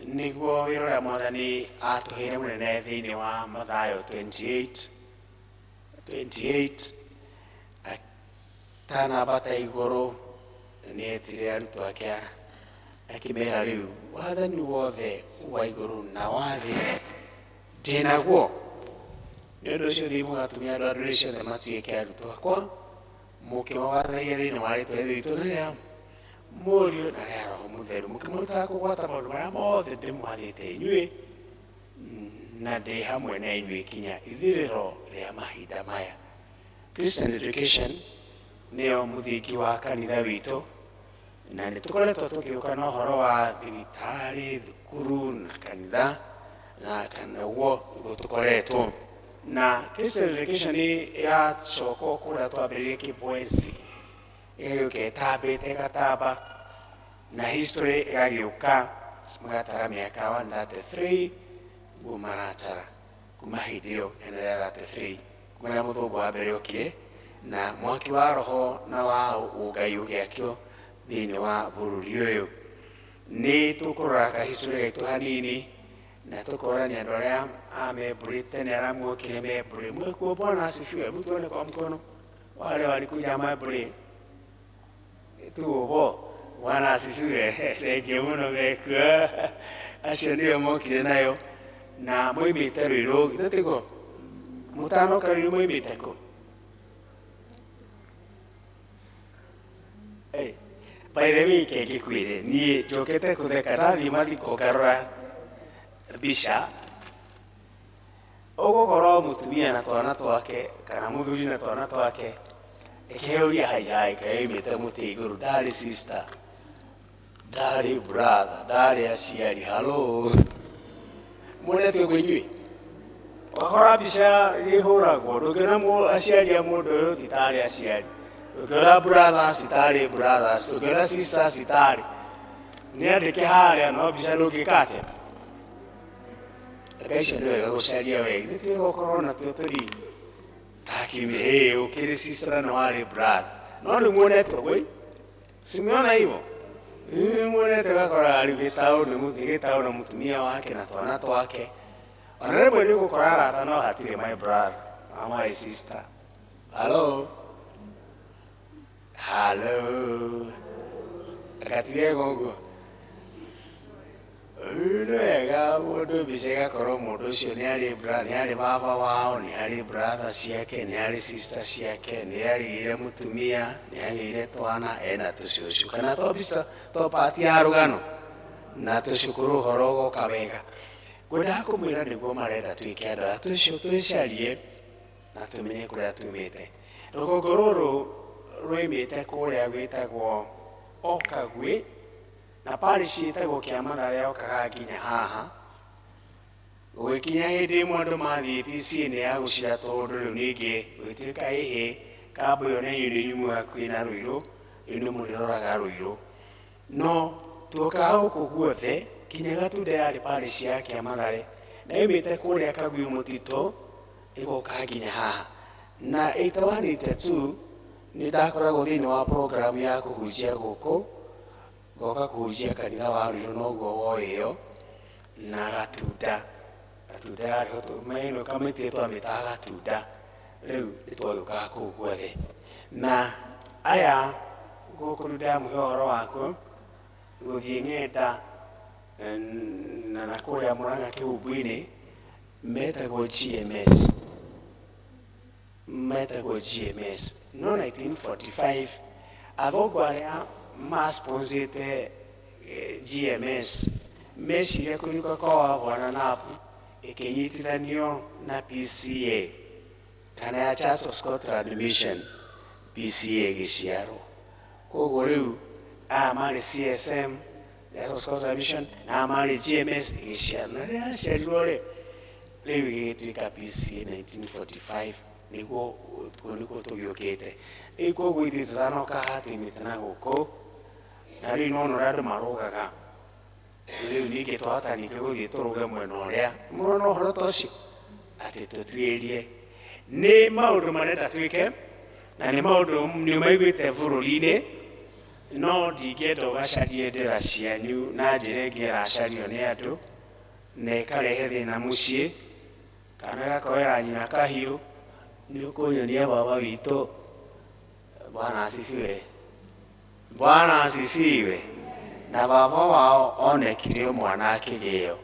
niguo wĩra ũrĩa mwathani atũheire mũnene thĩinĩ wa Mathayo 28 atanambata igũrũ nĩetire arutwo ake akĩmera rĩu wathani wothe wa igũrũ na wa thĩ ndĩnaguo, nĩ ũndũ ũcio thiĩ mũgatumia andũ a ndũrĩrĩ ciothe matuĩke arutwo akwa mũkĩmawathagia thĩinĩ wa rĩĩtwa rĩa Ithe witũ na rĩa Mũriũ na rĩa Roho Mũtheru, mũkĩmarutaga kũgwata maũndũ marĩa mothe ndĩmwathĩte inyuĩ, na ndĩ hamwe na inyuĩ kinya ithirĩro rĩa mahinda maya. Christian education nĩyo mũthingi wa kanitha witũ, na nĩ tũkoretwo tũgĩũka na ũhoro wa thibitarĩ, thukuru na kanitha na kana ũguo tũkoretwo na Christian education ĩracoka kũrĩa twambĩrĩirie Kibwezi ĩgagĩũka ĩtambĩte ĩgatamba na history ĩgagĩũka magatara mĩaka 133 guo maratara kuma hĩndĩ ĩyo ya 33 kuma rĩrĩa mũthũngũ wa mbere okire na mwaki wa roho na wa ũngai ũgĩakio thĩinĩ wa bũrũri ũyũ. Nĩ tũkũroraga history gaitũ hanini na tũkorania andũ arĩa a Membley tene aramuokire Membley mwekuo. Bwana asifiwe. Hebu tuone kwa mkono wale walikuja Membley tuobo. Bwana asifiwe. Thengiũ mũno mekuo acio nĩo mokire nayo na moimĩte Ruiru githĩtĩko mũtanoka Ruiru moimĩte kũ? By the way, Kikuyu ni njokete kutheka ndathi mathiko ngarora mbica ũgũkorwo mũtumia na twana twake kana mũthuri na twana twake ĩkĩũria haihai kaimĩte mũtĩ igũrũ, ndarĩ sister, ndarĩ brother, ndarĩ aciari, halo muonete ũguo inyuĩ? Wakora mbica ĩhũragwo ndũngĩona aciari a mũndũ ũyũ titarĩ aciari, ndũngĩona brothers titarĩ brothers, ndũngĩona sisters titarĩ, nĩ andĩke harĩa no mbica ndũngĩka atĩa. Akaisha ndio wega gũcaria wega nĩ twega gũkorwo na tuo tũri takime ũkĩrĩ sister na warĩ brother, no nĩ muonete ũguo? Simeona hivyo? Muonete gakora gĩtaũ na mũtumia wake na twana twake. Ona rĩmwe nĩ ũgũkora arata no hatirĩ my brother na my sister. Hello? Hello? Akatiria ũguo. Wega mũndũ mbica ĩgakorwo mũndũ ũcio nĩ arĩ baba wao, nĩ arĩ brother ciake, nĩ arĩ sister ciake, nĩ arĩire mũtumia, nĩ agĩire twana, ena tũcũcũ kana to part ya rũgano na tũcukuru ũhoro ũgoka wega. Ngwendaga kũmwĩra nĩguo marenda tuĩke andũ aya twĩcarie na tũmenye kũrĩa tumĩte. Rũgongo rũrũ rũimĩte kũrĩa gwĩtagwo Okagwe na parish ĩtagwo Kĩamarara yokaga nginya haha gũgĩkinya hĩndĩ ĩmwe andũ mathiĩ Pcea nĩ ya gũcira tondũ rĩu ningĩ gwĩtuĩka hĩhĩ kambũ ĩyo nĩ nyumu hakuhĩ na Ruiru, rĩu nĩ mũrĩroraga Ruiru. No tuokaga gũkũ guothe kinya Gatunda yarĩ parish ya Kĩamarara na ĩmĩte kũrĩa Kikuyu mũtitũ ĩgoka nginya haha na 8182 nĩ ndakoragwo thĩinĩ wa program ya kũhunjia gũkũ goka kũhunjia kanitha wa Ruiru noguo woĩyo na Gatunda yarĩho tũmeno kamĩtĩ twamĩtaga Gatunda, rĩu nĩ twagĩũkaga kũu guothe na aya gũkũ rĩu ndamũhe ũhoro waku gũthiĩ ng'enda na kũrĩa Mũrang'a kĩhumbu-inĩ metagwo GMS no 1945 athũngũ arĩa masponsete GMS meciria kũnyuka kwa Bwana Nabu ĩkĩnyitithanio na Pcea kana ya Church of Scotland Mission Pcea gĩciarwo. Koguo rĩu aya marĩ CSM Church of Scotland Mission na marĩ GMS gĩciarwo na rĩrĩa aciarirwo rĩu gĩgĩtuĩka Pcea 1945 nĩguo tũgĩũkĩte. Rĩu koguo ithuĩ tũtanoka hatimĩte na gũkũ na rĩu no ũrĩa andũ marũgaga rĩu ningĩ twahota ningĩ gũthiĩ tũrũge mwena ũrĩa mũrona ũhoro ta ũcio atĩ tũtuĩrie nĩ maũndũ marenda twĩke na nĩ maũndũ nĩ maiguĩte bũrũri-inĩ no ndingĩenda ũgacarie ndĩra cianyu na njĩra ĩngĩ ĩracario nĩ andũ na ĩkarehe thĩna mũciĩ kana gakoera nyina kahiũ nĩ ũkũnyonia baba witũ. Bwana asifiwe. Bwana asifiwe. Na baba wao onekire mwana akĩgĩo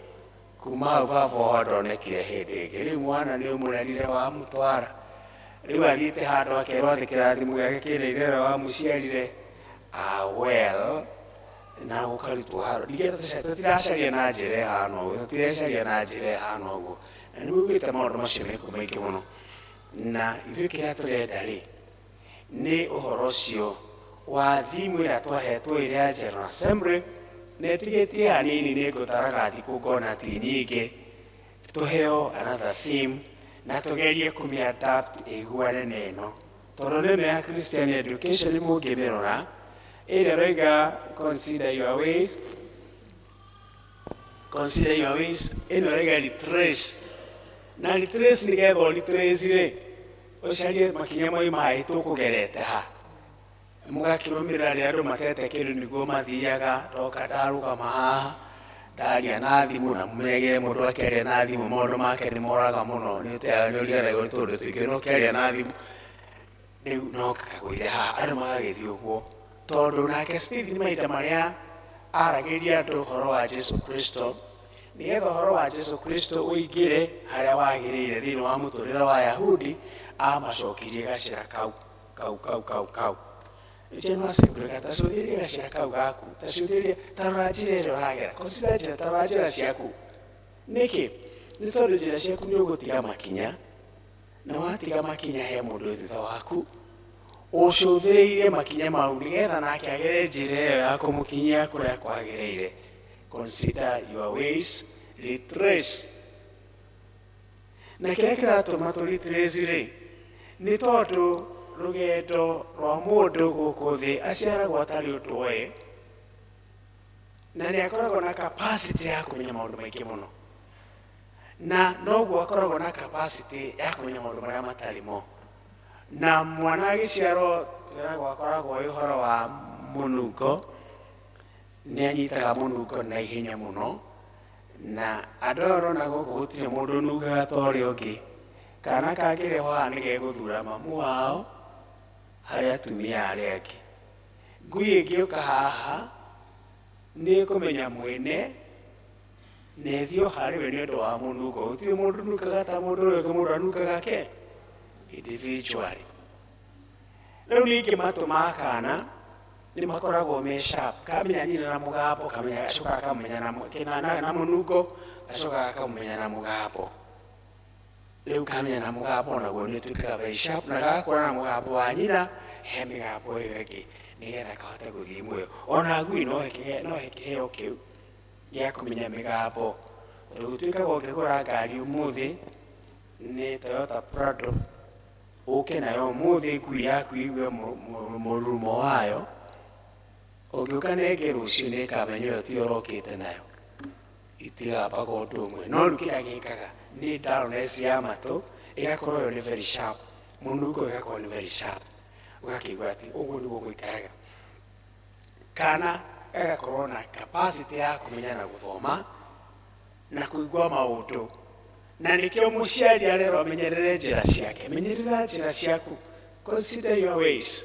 kuma hau baba wao ndonekire hĩndĩ ĩngĩ. Rĩu mwana nĩ ũmũrerire wamũtwara, rĩu athiĩte handũ akerwo atĩ kĩrathimo gĩake kĩna itherero wamũciarire well na gũkarutwo haro. Tũtiracaria na njĩra ĩhana ũguo, tũtirecaria na njĩra ĩhana ũguo, na nĩ mugĩte maũndũ macio mekũ maingĩ mũno. Na ithuĩ kĩrĩa tũrenda rĩ nĩ ũhoro ũcio wa thimũ ĩrĩa twahetwo ĩrĩa ya General Assembly, na ĩtigĩtie hanini nĩ ngũtaraga thikũ ngona ti nyingĩ, tũheo another theme na tũgerie kũmĩ-adapt ĩiguane na ĩno, tondũ nĩ ya Christian education mũngĩmĩrora ĩrĩa roiga consider your ways, consider your ways, ĩno roiga retrace, na retrace nĩgetha ũretrace rĩ ũcarie makinya mau mahĩtwo kũgerete ha, mũgakĩrũmĩrĩra rĩrĩa andũ matete kĩndũ nĩguo mathiaga. Ndoka ndarũgama haha ndaria na thimũ, na mũmenyagĩrĩre mũndũ akĩaria na thimũ maũndũ make nĩ moraga mũno, nĩ ũrĩaragwo nĩ tũndũ tũingĩ no ũkĩaria na thimũ. Rĩu no kagũire haha andũ magagĩthiĩ ũguo, tondũ nake Steve mahinda marĩa aragĩria andũ ũhoro wa Jesu Kristo, nĩgetha ũhoro wa Jesu Kristo ũingĩre harĩa wagĩrĩire thĩinĩ wa mũtũrĩre wa Ayahudi, amacokirie gacĩra kau. General Assembly gatacũthĩrie gacĩra kau gaku, tacũthĩrie tarora njĩra ĩrĩa ũragera, consider njĩra, tarora njĩra ciaku. Nĩkĩ? Nĩ tondũ njĩra ciaku nĩ ũgũtiga makinya, na watiga makinya he mũndũ thutha waku ũcũthĩrĩirie makinya mau nĩgetha nake agere njĩra ĩyo ya kũmũkinyia kũrĩa kwagĩrĩire. Consider your ways, retrace. Na kĩrĩa kĩratũma tũretrace rĩ nĩ tondũ rũgendo rwa mũndũ gũkũ thĩ aciaragwo atarĩ ũndũ oĩ, na nĩ akoragwo na capacity ya kũmenya maũndũ maingĩ mũno, na noguo akoragwo na capacity ya kũmenya maũndũ marĩa matarĩ mo. Na mwana agĩciarwo twĩragwo akoragwo wĩ ũhoro wa mũnungo, nĩ anyitaga mũnungo na ihenya mũno, na andũ aya ũrona gũkũ gũtirĩ mũndũ ũnungaga ta ũrĩa ũngĩ. Kana kangĩrehwo haha nĩ gegũthura mamu wao harĩ atumia arĩa angĩ. Ngui ĩngĩũka haha nĩ ĩkũmenya mwene na ĩthiĩ harĩ we nĩ ũndũ wa mũnungo. Gũtirĩ mũndũ ũnungaga ta mũndũ ũrĩa ũngĩ mũndũ anungaga ke individually. Rĩu ningĩ matũ ma kana nĩ makoragwo me sharp, kamenya nyina na mũgambo, kamenya gacoka kamenya na mũnungo, gacoka kamenya na mũgambo. Rĩu kamenya na mũgambo naguo nĩ ũtuĩkaga very sharp, na gagakũra na mũgambo wa nyina he mĩgambo ĩyo ĩngĩ nĩgetha kahote gũthiĩ muoyo. Ona ngui no hekĩheo kĩu gĩa kũmenya mĩgambo. Tondũ gũtuĩkaga ũngĩgũra ngari ũmũthĩ nĩ Toyota Prado, ũke nayo ũmũthĩ ngui yaku igue mũrurumo wayo, ũngĩũka nenge rũciũ nĩ ĩkamenya ũyũ ti ũrokĩte nayo, itigamba ũndũ ũmwe. No rĩu kĩrĩa gĩkaga nĩ dullness ya matũ ĩgakorwo yo nĩ very sharp, mũnungo ĩgakorwo nĩ very sharp, ũgakĩigua atĩ ũguo nĩguo gũikaraga. Kana gagakorwo na capacity ya kũmenya na gũthoma na kũigua maũndũ, na nĩkĩo mũciari arerwo amenyerere njĩra ciake. Menyerera njĩra ciaku, consider your ways,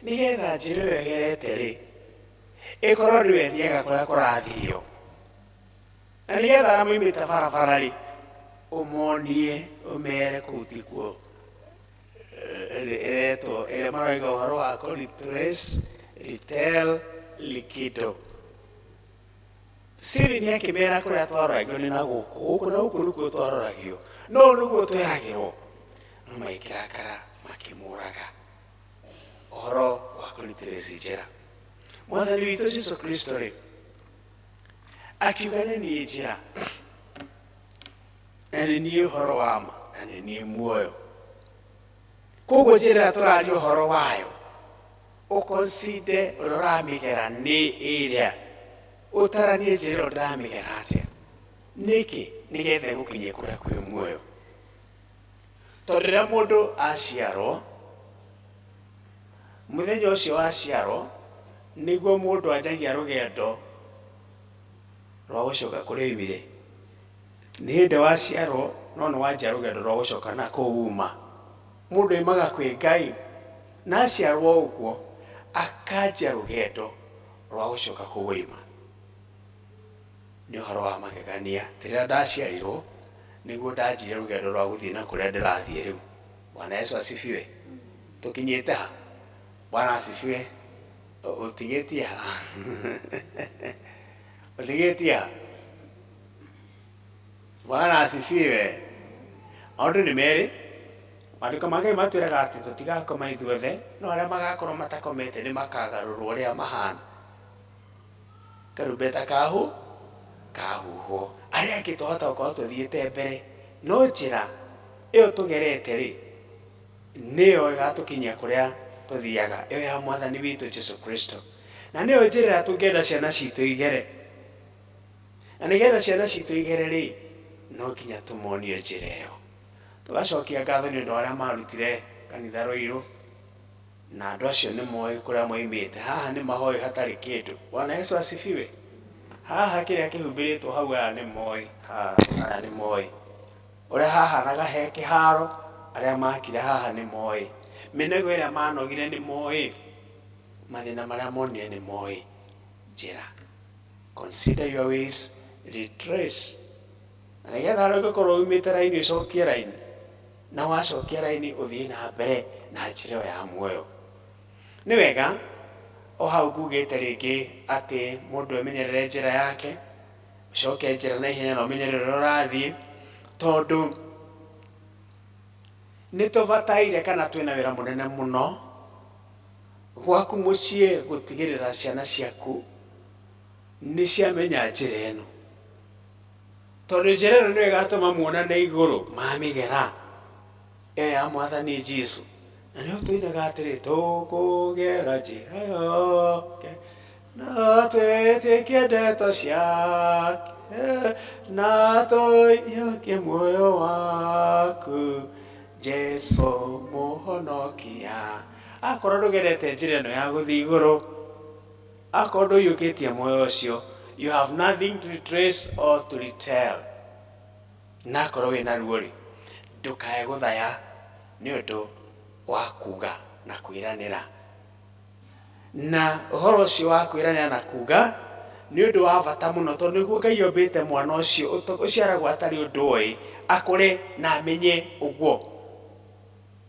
nĩgetha njĩra ĩyo ĩgerete rĩ ĩkorwo nĩwe thiaga kũrĩa kũrathio, na nĩgetha arĩa moimĩte barabara rĩ ũmonie ũmere kũu tikuo ĩretwo ĩrĩa maroiga ũhoro wa retrace, retell, likido. Siri nĩ akĩmera kũrĩa twaroragio nĩ na gũkũ na gũkũ nĩkuo twaroragio, no nĩguo tweragĩrwo, no magĩkĩrakara makĩmũraga. Ũhoro wa kũretrace njĩra. Mwathani witũ Jesu Kristo rĩ akiuga nĩ niĩ njĩra, na nĩ niĩ ũhoro wa ma, na nĩ niĩ muoyo. Koguo njĩra tũraria ũhoro wayo ũkonside ũrĩa ũramĩgera nĩ ĩrĩa, ũtaranie njĩra ũrĩa ndĩramĩgera atĩa. Nĩkĩ? Nĩgetha ĩgũkinyie kũrĩa kwĩ muoyo. Tondũ rĩrĩa mũndũ aciarwo, mũthenya ũcio waciarwo niguo mundu anjagia rugendo rwa gucoka kuria oimire. Ni hindi waciarwo no ni wanjia rugendo rwa gucoka na kuu uma. Mundu aimaga kwi Ngai na aciarwo uguo akanjia rugendo rwa gucoka kuu ima. Ni uhoro wa magegania tirira ndaciarirwo niguo ndanjire rugendo rwa guthii na kuria ndirathie riu. Bwana Yesu asifiwe. Tukinyite ha? Bwana asifiwe. Utigetie ha? Utigetie ha? Bwana asifiwe. Maundu ni meri. Maandiko ma Ngai matwiraga ati tutigakoma ithuothe, no aria magakorwo matakomete ni makagarurwo uria mahana. Karumbeta kahu kahuhwo. Aria angi twahota gukorwo tuthiite mbere, no njira iyo tugerete ri niyo igatukinyia kuria tuthiaga, iyo ya Mwathani witu Jesu Kristo. Na niyo njira tungenda ciana citu igere. Na nigetha ciana citu igere ri no nginya tumonio njira iyo. Tugacokia ngatho ni undu aria marutire kanitha Ruiru, na andu acio ni moi kuria moimite. Haha ni mahoi hatari kindu. Bwana Yesu asifiwe. Haha kiria kihumbiritwo hau aya ni moi. Aya ni moi. Uria hahanaga he kiharo, aria makire haha ni moi. Minego iria manogire ni moi. Mathina maria monire ni moi. Njira. Consider your ways, retrace. Na nigetha rĩu ũkorwo umĩte raini ũcokie raini, na wacokia raini ũthiĩ na mbere na njĩra ĩyo ya muoyo. Nĩ wega o hau ngugĩte rĩngĩ atĩ mũndũ amenyerere njĩra yake, ũcoke njĩra na ihenya na ũmenyerere ũrĩa ũrathiĩ, tondũ nĩ tũbataire kana twĩna wĩra mũnene mũno gwaku mũciĩ gũtigĩrĩra ciana ciaku nĩ ciamenya njĩra ĩno. Tondũ njĩra ĩno nĩyo ĩgatũma muonane igũrũ mamĩgera ĩyo ya Mwathani Jesu. Na nĩyo tũinaga atĩrĩ tũkũgera njĩra yake na twĩtĩkie ndeto ciake na tũiyũkie muoyo waku Jesu mũhonokia. Akorwo ndũgerete njĩra ĩno ya gũthiĩ igũrũ, akorwo ndũiyũkĩtie muoyo ũcio, you have nothing to retrace or to retell. Na akorwo wĩna ruo rĩ, ndũkae gũthaya nĩ ũndũ wa kuga na kwĩranĩra. Na ũhoro ũcio wa kwĩranĩra na kuga nĩ ũndũ wa bata mũno, tondũ nĩguo Ngai ombĩte mwana ũcio ũciaragwo atarĩ ũndũ oĩ akũre na amenye ũguo.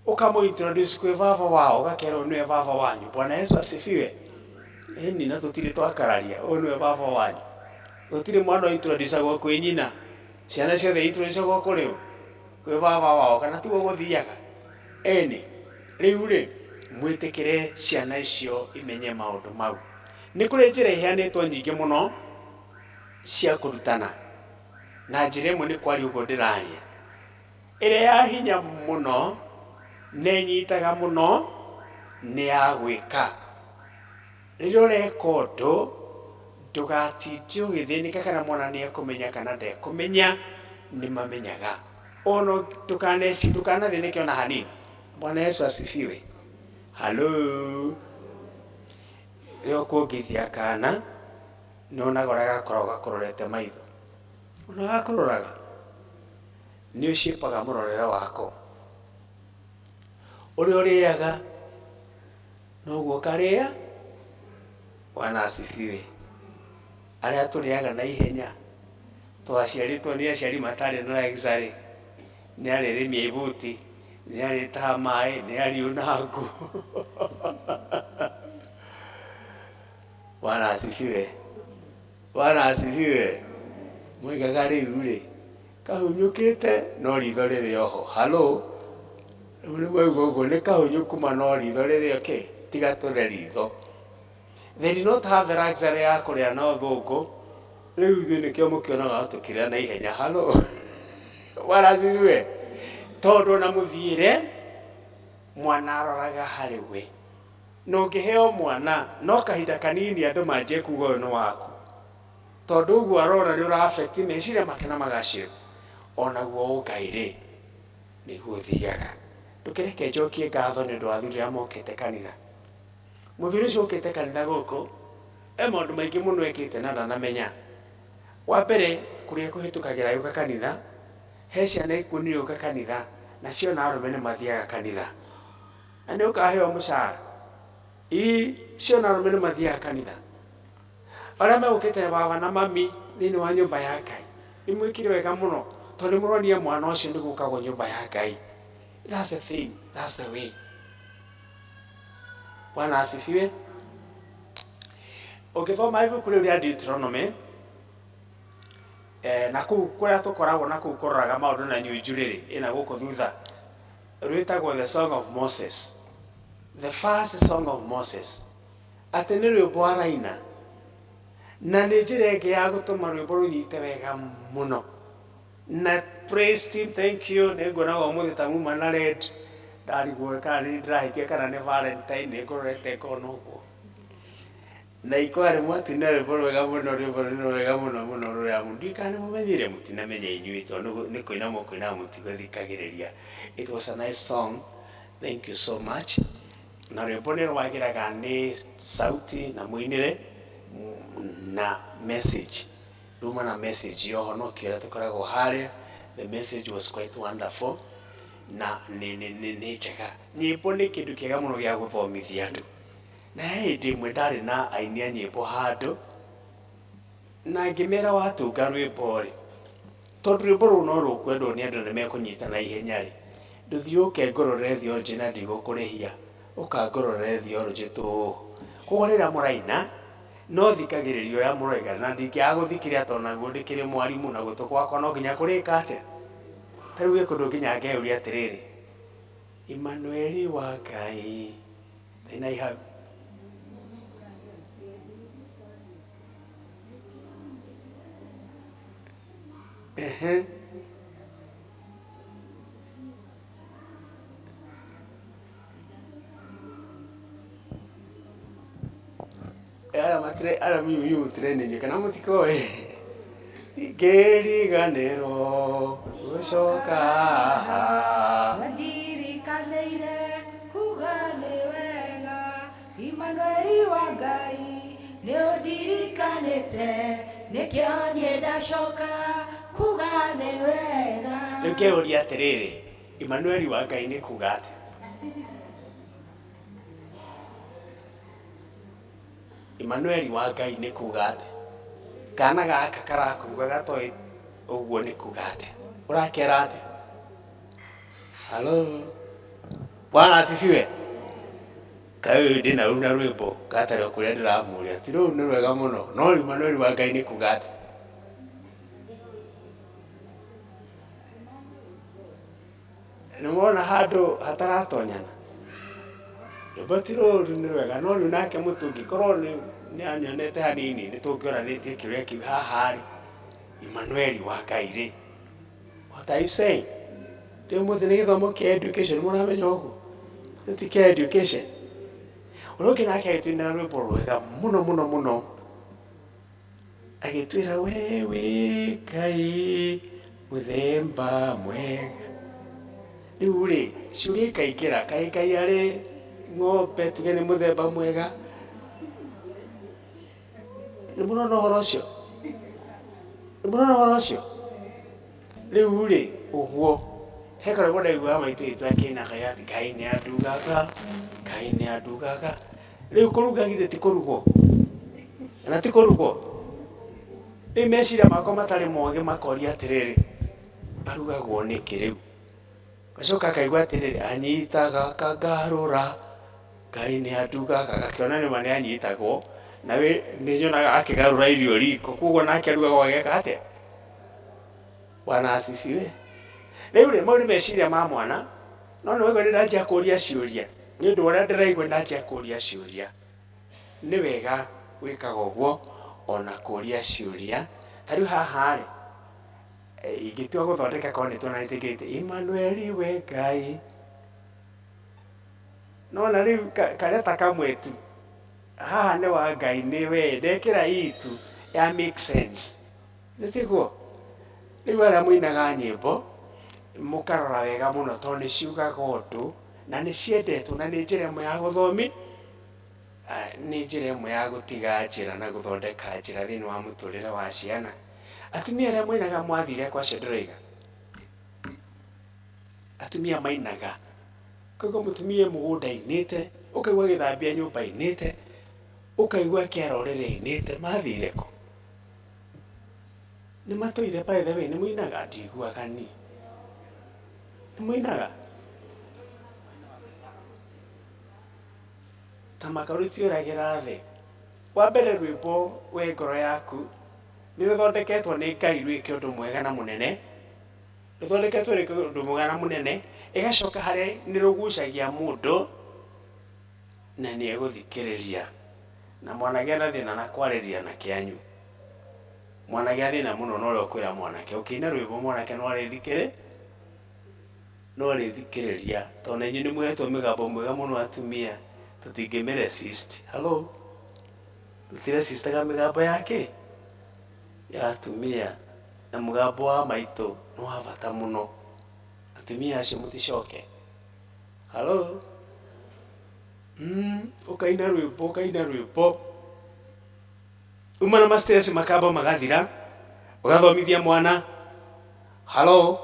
Ũkamũintroduce kwĩ baba wao, ũgakerwo nĩwe baba wanyu. Bwana Yesu asifiwe. Ĩni na tũtirĩ twakararia, ũyũ nĩwe baba wanyu. Gũtirĩ mwana ũintroducagwo kwĩ nyina. Ciana ciothe introducagwo kũrĩ ũ? Kwĩ baba wao, kana tiguo gũthiaga. Ĩni rĩu rĩ, mwĩtĩkĩre ciana icio imenye maũndũ mau. Nĩ kũrĩ njĩra iheanĩtwo nyingĩ mũno cia kũrutana, na njĩra ĩmwe nĩ kwaria ũguo ndĩraria. Ĩrĩa ya hinya mũno na ĩnyitaga mũno nĩ ya gwĩka. Rĩrĩa ũreka ũndũ ndũgatinde ũgĩthĩnĩka kana mwana nĩ ekũmenya kana ndekũmenya, nĩ mamenyaga. Ono ndũkanathĩnĩke ona hanini. Bwana Yesu asifiwe. Halo. Rĩo kũngĩthia kana nĩ onaga ũrĩa gakoragwo gakũrorete maitho. Ona gakũroraga nĩ ũciĩpaga mũrorere wako. Ũrĩa ũrĩaga noguo ũkarĩa. Bwana asifiwe. Arĩa tũrĩaga na ihenya, twaciarĩtwo nĩ aciari matarĩ na luxury, nĩ arĩrĩmia ibuti, nĩ arĩtaha maĩ, nĩ ariuna ngũ. Bwana asifiwe. Bwana asifiwe. Mũigaga rĩu rĩ, kahunyũkĩte no ritho rĩrĩ oho. Halo. Rĩu ũguo nĩ kahunyũku ma no ritho rĩrĩ okay, tiga tũre ritho. They did not have the luxury ya kũrĩa na ũthũngũ. Rĩu ithuĩ nĩkĩo mũkĩonaga tũkĩrĩa na ihenya. Halo. Bwana asifiwe. Tondũ na mũthiĩre mwana aroraga harĩ we. Na ũngĩheo mwana no kahinda kanini andũ manjie kuga ũyũ nĩ waku. Tondũ ũguo arona nĩ ũra-affect meciria make na magacĩru. Onaguo Ngai rĩ nĩguo ũthiaga. Ndũkĩreke njokie ngatho nĩ ũndũ wa athuri arĩa mokĩte kanitha. Mũthuri ũcio ũkĩte kanitha gũkũ maundu maingi muno ekite na ndanamenya wa mbere kuria kuhitukagira yuka kanitha he ciana ikunire yuka kanitha nacio na arume ni mathiaga kanitha na ni ukaheo mucara cio na arume ni mathiaga kanitha aria megukite baba na mami thini wa nyumba ya Ngai ni mwikire wega muno tondu muronia mwana ucio ni gukagwo nyumba ya Ngai. That's the thing, that's the way. Bwana asifiwe. Ukithoma ibuku riu ria Deuteronomy na kuu kuria tukoragwo na kuu kuroraga maundu na nyunju riri ina guku thutha rwitagwo the song of Moses, the first song of Moses. Ati ni rwimbo araina na ni njira ingi ya gutuma rwimbo runyite wega muno na praise team, thank you. Nengona wa muthi tamuma na red dari go kani ndirahitia kana ni Valentine ni ngorete kono go na ikware mwatu na rwimbo rwega muno muno rwa mundika ni mumenyire mutina menya inyui tondu ni koina mutigo thikagiriria. It was a nice song, thank you so much. Na rwimbo ni rwagiraga ni sauti na muinire na message ruma na message yo no kira tukoragwo haria. The message was quite wonderful na ni cheka nyimbo ni kindu kiega muno gya guthomithia andu na hindi mwe ndari na ainia nyimbo handu na ngimera watunga rwimbo ri tondu rwimbo ru no rukwendwo ni andu ni mekunyita na ihenya ri nduthiuke ngorore thionje na ndigukurihia ukangorore thionje tu kugorera muraina no thikagiririo ya muroiga na ndingiaguthikiria tona ngundikire mwarimu na gutukwa kwa no nginya kurika ate taruge kundu nginya ngeuria atiriri Emmanuel wa Ngai thina iha ara mimi training kana mutikoe ngeriganero gucoka Wadirikaneire kuga ni wega Emmanuel wa Ngai ni udirikanite nikio nie ndacoka kuga ni wega. Nikeuria atiriri Emmanuel wa Ngai ni kuga ati Emmanuel wa Ngai ni kuga ati kana gaka karakuga gatoi uguo ni kuga ati urakera ati hello Bwana asifiwe. Kayo ndina runa rwimbo gatari kuria ndiramuria ti ru ni rwega muno no Emmanuel wa Ngai ni kuga ati ni mona handu hataratonyana Batiro ni rwega no ru nake mutungi korwo ni anyonete hanini ni tungioranĩtie kiuria kiu hahari Emmanuel wa Ngai ri. What are you saying? Ndio muthi ni githomo kia education muramenya uguo ti kia education uroke nake agitwina rwimbo rwega muno agitwira wewe Ngai muthemba mwega riu ri ciuria ikaingĩra Ngai ari ng'ombe tuge ni muthemba mwega ni muno no horo cio riu ri uguo hekara gwada igwa maitu itwakina kayati Ngai ni adugaga riu kuruga githe ti kurugo na ti kurugo ni meciria makwa matari moge makoria atiriri arugagwo niki riu gacoka kaigwa atiriri anyitaga kangarura Ngai ni adugaga gakiona ni mane anyitagwo nawe ni nyonaga akigarura irio riko kuguo nake arugagwo ageka atia. Bwana asifiwe. Riu ri mauri meciria ma mwana no ni wega ndanjia kuria ciuria ni undu uria ndiraigua ndanjia kuria ciuria ni wega wikaga uguo ona kuria ciuria tariu haha ri ingitua guthondeka korwo nitwonanitikite Emmanuel we Ngai no na riu kareta kamwe tu haha ni wa Ngai ni we ndekira itu ya make sense nitiguo riu aria muinaga nyimbo mukarora wega muno tondu ni ciugaga undu na ni ciendetwo na ni njira imwe ya guthomi nĩ njĩra ĩmwe ya gũtiga njĩra na gũthondeka njĩra thĩinĩ wa mũtũrĩre wa ciana. Atumia arĩa moinaga mwathire kwa cio ndĩroiga, atumia mainaga, kaigua mũtumia mũgũnda ainĩte, ũkaigua gĩthambia nyũmba ainĩte, ũkaigua kĩarorere ainĩte, mathire kũ? Nĩ matũire by the way, nĩ mũinaga? Ndiguaga ni nĩ mũinaga ta makaruti ũragĩra thĩ. Wa mbere rwĩmbo we ngoro yaku nĩ rũthondeketwo nĩ Ngai rwĩke ũndũ mwega na mũnene, rũthondeketwo rwĩke ũndũ mwega na mũnene, ĩgacoka harĩa nĩ rũgucagia mũndũ na nĩ egũthikĩrĩria. Na mwanake ena thĩna na kwarĩria na kĩanyu, mwanake athĩna mũno no ũrĩa ũkwĩra mwanake ũkĩina rwĩmbo mwanake no arĩthikĩrĩria, tondũ na inyuĩ nĩ mũhetwo mĩgambo mwega mũno atumia, tũtingĩmĩresist. Hello, tũtiresistaga mĩgambo yake ya atumia, na mũgambo wa maitũ nĩ wa bata mũno. Atumia acio mũticoke. Hello, ũkaina rwĩmbo uma na ma-stress makamba magathira, ũgathomithia mwana. Hello,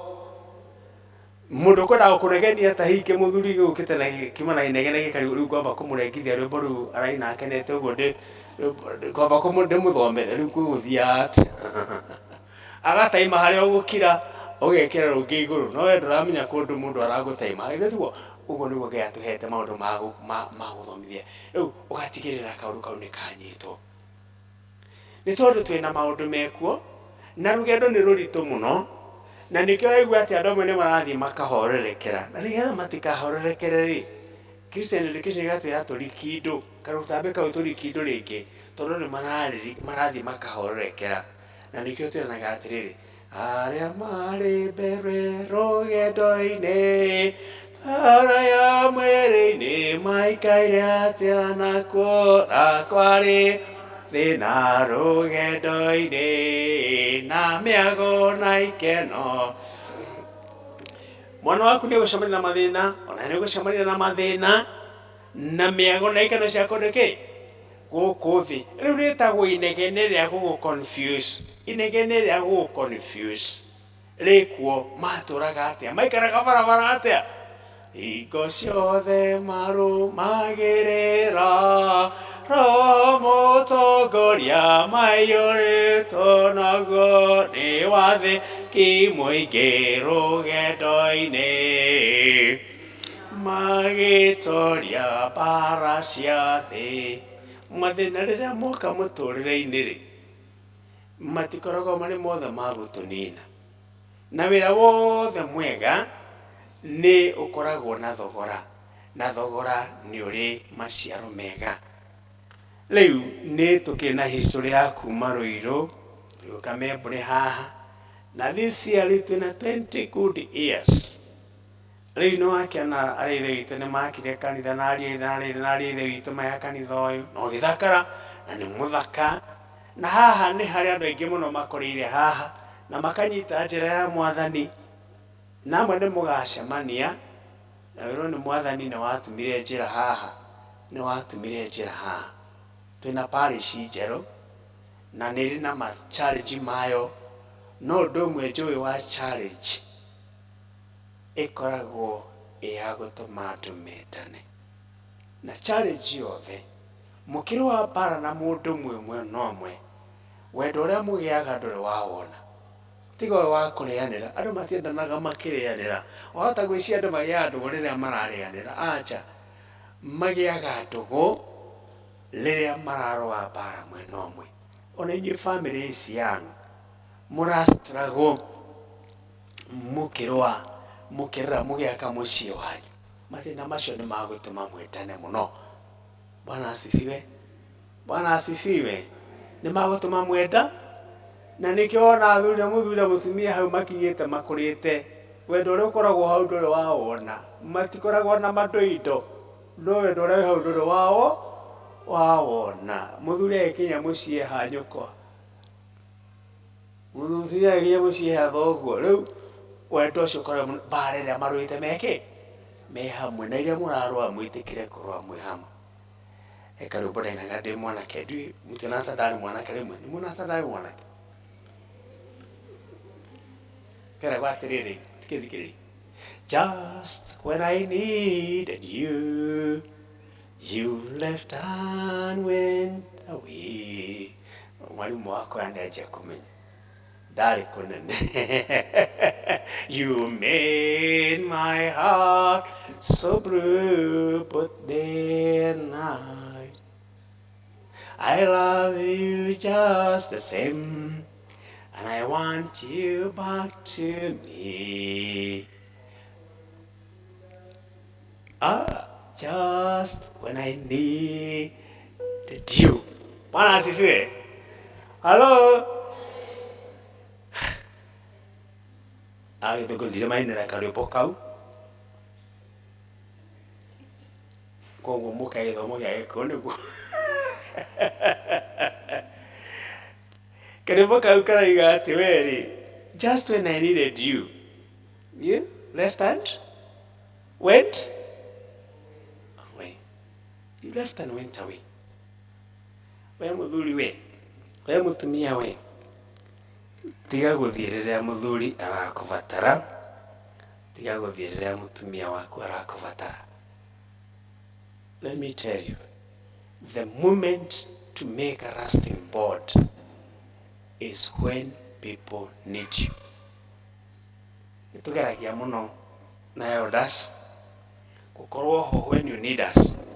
mũndũ ũkwendaga kũnegenia ta hike mũthuri gũkĩte na kĩma na inegene gĩkari rĩu kwamba kũmũrengithia rwĩmbo rũu araina akenete ũguo kwamba ndĩmũthomere rĩu kwĩgũthia agataima harĩa ũgũkira ũgekĩra rũngĩ igũrũ, no we ndũramenya kũndũ mũndũ aragũtaima. Ĩgĩtuo ũguo nĩguo Ngai atũhete maũndũ ma gũthomithia. Rĩu ũgatigĩrĩra kaũndũ kau nĩ kanyitwo, nĩ tondũ twĩna maũndũ mekuo na rũgendo nĩ rũritũ mũno, na nĩkĩo waigua atĩ andũ amwe nĩ marathiĩ makahorerekera, na nĩgetha matikahorerekere rĩ, Christian education ĩgatwĩra tũrikindũ, karũtambe kau tũrikindũ rĩngĩ, tondũ nĩ marathiĩ makahorerekera. Na nĩkĩo twĩranaga atĩrĩrĩ, arĩa marĩ mbere rũgendo-inĩ bara ya mwĩrĩ-inĩ maikaire atĩa nakuo kwarĩ thĩna rũgendo-inĩ na mĩago na ikeno. Mwana waku nĩ ũgũcemania na mathĩna, ona nĩ ũgũcemania na mathĩna na mĩago na ikeno cia kũndũ kĩ gũkũ thĩ. Rĩu rĩtagwo inegene rĩa gũgũ-confuse, inegene rĩa gũgũ-confuse rĩkuo. Matũraga atĩa, maikaraga barabara atĩa, hingo ciothe marũmagĩrĩra Roho Mũtongoria maiyũrĩtwo naguo nĩ wathĩki mũingĩ rũgendo-inĩ, magĩtoria mbara cia thĩ. Mathĩna rĩrĩa moka mũtũrĩre-inĩ rĩ, matikoragwo marĩ mothe ma gũtũnina, na wĩra wothe mwega nĩ ũkoragwo na thogora, na thogora nĩ ũrĩ maciaro mega. Rĩu nĩ tũkĩrĩ na history ya kuma Rũirũ, Pcea Membley haha, na this year twĩna 20 good years. Rĩu nĩ wakĩona arĩa ithe witũ nĩ makire kanitha, na arĩa ithe witũ maya kanitha ũyũ no gĩthakara na nĩ mũthaka, na haha nĩ harĩa andũ aingĩ mũno makorĩire haha na makanyita njĩra ya Mwathani, na amwe nĩ mũgacemania na wĩrwo nĩ Mwathani nĩ watumire njĩra haha, nĩ watumire njĩra haha. Twĩna parish njerũ na nĩ ĩrĩ na ma-challenge mayo, no ũndũ ũmwe njũĩ wa challenge ĩkoragwo ya gũtũma andũ mendane, na challenge yothe mũkĩrũa mbara na mũndũ ũmwe no ũmwe, wendo ũrĩa mũgĩaga ndũrĩ wawona, tiga ũyũ wa kũrĩanĩra. Andũ matiendanaga makĩrĩanĩra, wahota gwĩcia andũ magĩaga ndũgũ rĩrĩa mararĩanĩra, acha, magĩaga ndũgũ rĩrĩa mararũa mbara mwena ũmwe. Ona inyuĩ family ici yanyu mũra-struggle mũkĩrũa mũkĩrĩra mũgĩaka mũciĩ wanyu, mathĩna macio nĩ magũtũma mwendane mũno. Bwana asifiwe, Bwana asifiwe. Nĩ magũtũma mwenda, na nĩkĩo wona athuri na mũthuri mũtumia hau makinyĩte makũrĩte, wendo ũrĩa ũkoragwo hau ndũrĩ wawona, matikoragwo na mandũindo, no wendo ũrĩa wĩ hau ndũrĩ wawona. Mũthuri agĩkinya mũciĩ ha nyũkwa, mũthuri agĩkinya mũciĩ ha thoguo, rĩu wendo ũcio ũkoragwo mbara ĩrĩa marũĩte me hamwe, na iria mũrarũa mwĩtĩkĩre kũrũa mwĩ hamwe. Ekaru bora ina gade mwana kedwi mutinata dali mwana kelemwe ni munata dali mwana kera kwatiriri tikithikiri just when I needed you you left and went away mwalimu wako andaje kumenya dali kunene you made my heart so blue but day and night I love you just the same, and I want you back to me. Just when I needed you. Bwana asifiwe. Hello. Tuko ndile mainera karipo kau. Kwa muka hizo moja ekone ku. Just when I needed you, you left hand went away. You left and went away. We muthuri we, we mutumia we, tiga guthirira muthuri arakubatara, tiga guthirira mutumia waku arakubatara. Let me tell you, the moment to make a rusting board is when people need you. Itugeragia muno na elders kukorwo ho when you need us.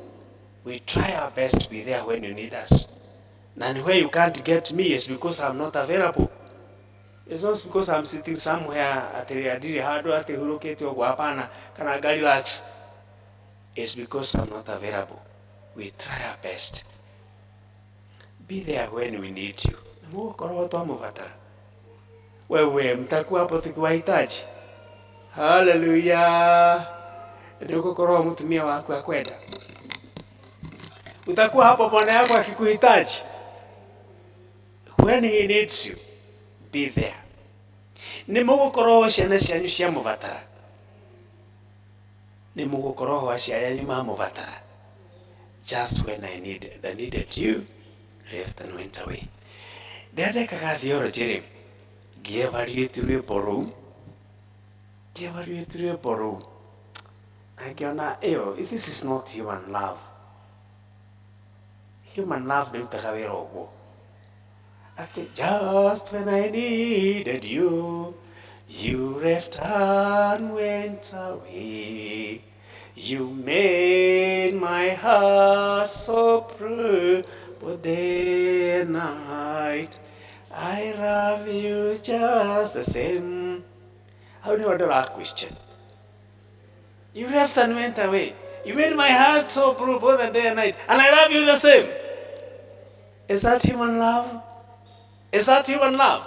We try our best to be there when you need us. And where you can't get me is because I'm not available. It's not because I'm sitting somewhere at the adiri hado at the huruketi or guapana kana relax. It's because I'm not available. We try our best. Be there when we need you. Mukorwo twamubatara. Wewe mtakuwa hapo tukiwahitaji. Hallelujah. Ndio kukorwo mtumia wako akwenda. Utakuwa hapo bwana yako akikuhitaji. When he needs you, be there. Nimugukorwo ciana cianyu cia mubatara. Nimugukorwo aciari anyu mamubatara. Just when I needed you, left and went away. Ndendekaga theology ngievaluate rwimbo rũu angiona this is not human love. Human love ndĩrutaga wĩra ũguo ati just when I needed you you left and went away. You made my heart so blue but day and night I love you just the same. How do you order that question? You left and went away. You made my heart so blue both day and night, and I love you the same. Is that human love? Is that human love?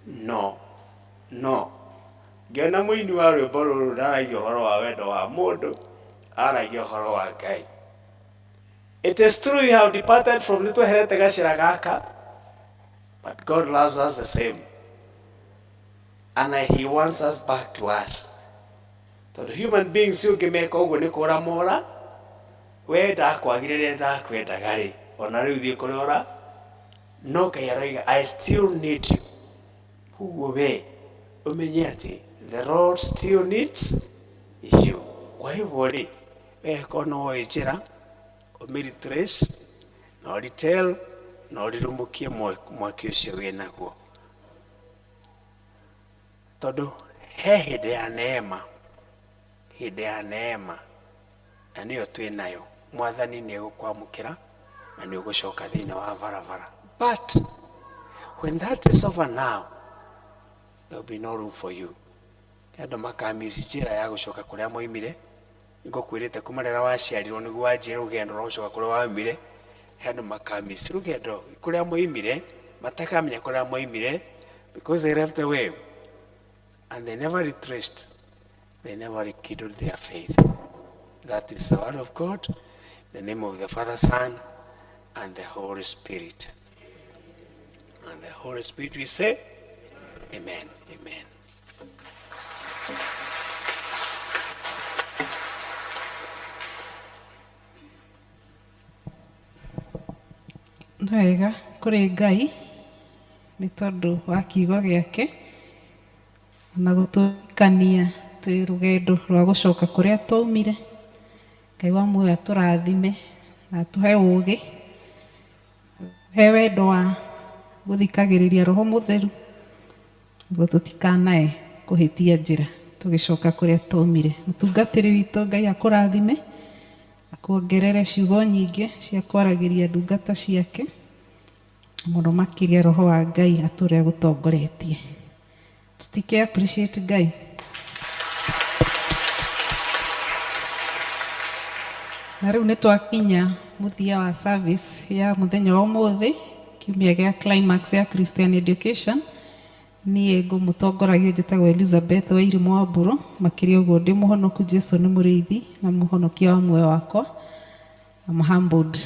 No. No. Gena muini wa rwimbo rũrũ ndaragia ũhoro wa wendo wa mũndũ, aragia ũhoro wa Ngai. It is true we have departed from little herete gacĩra gaka, but God loves us the same. And he wants us back to us. So the human beings ũngĩmeka ũguo nĩ kũra mora, we ndakwagĩrĩre ndakwendaga rĩ, ona rĩu thiĩ kũrĩa ũra, no Ngai aroiga I still need you. Ũguo we ũmenye atĩ the Lord still needs you. Kwa hivyo rĩ, we kono woĩ njĩra, ũmĩritrace, na ũritell, na ũrirũmũkie mwaki ũcio wĩ naguo. Tondũ he hĩndĩ ya neema, na nĩyo twĩ nayo. Mwathani nĩ egũkwamũkĩra na nĩ ũgũcoka thĩinĩ wa barabara. But when that is over now, there will be no room for you. Andũ makamisi njĩra ya gũcoka kũrĩa moimire. Nĩngũkwĩrĩte kuma rĩrĩa waciarirwo nĩguo wanjĩra rũgendo rwa gũcoka kũrĩa waumire. Andũ makamisi rũgendo kũrĩa moimire, matakamenya kũrĩa moimire, because they left the way and they never retraced. They never rekindled their faith. That is the word of God, in the name of the Father, Son, and the Holy Spirit. And the Holy Spirit we say, Amen. Amen. Wega kuri Ngai nĩ tondũ wa kiugo gĩake na gũtũkania twĩ rũgendo rwa gũcoka kũrĩa twaumire. Ngai wa muoyo atũrathime na atũhe ũũgĩ, he wendo wa gũthikagĩrĩria Roho Mũtheru nĩguo tũtikanae kũhĩtia njĩra tũgĩcoka kũrĩa twaumire. Mũtungatĩri witũ Ngai akũrathime, akuongerere ciugo nyingĩ cia kwaragĩria ndungata ciake, mũno makĩria Roho wa Ngai atũre agũtongoretie. Tũtike appreciate Ngai. Na rĩu nĩ twakinya mũthia wa service ya mũthenya wa ũmũthĩ, kiumia gĩa climax ya Christian Education. Niĩ ngũmũtongoragia njĩtagwo Elizabeth wa Irimũ wa Mbũrũ, makĩria ũguo ndĩ mũhonoku, Jesu nĩ mũrĩithi na mũhonokia wa muoyo wakwa. I'm humbled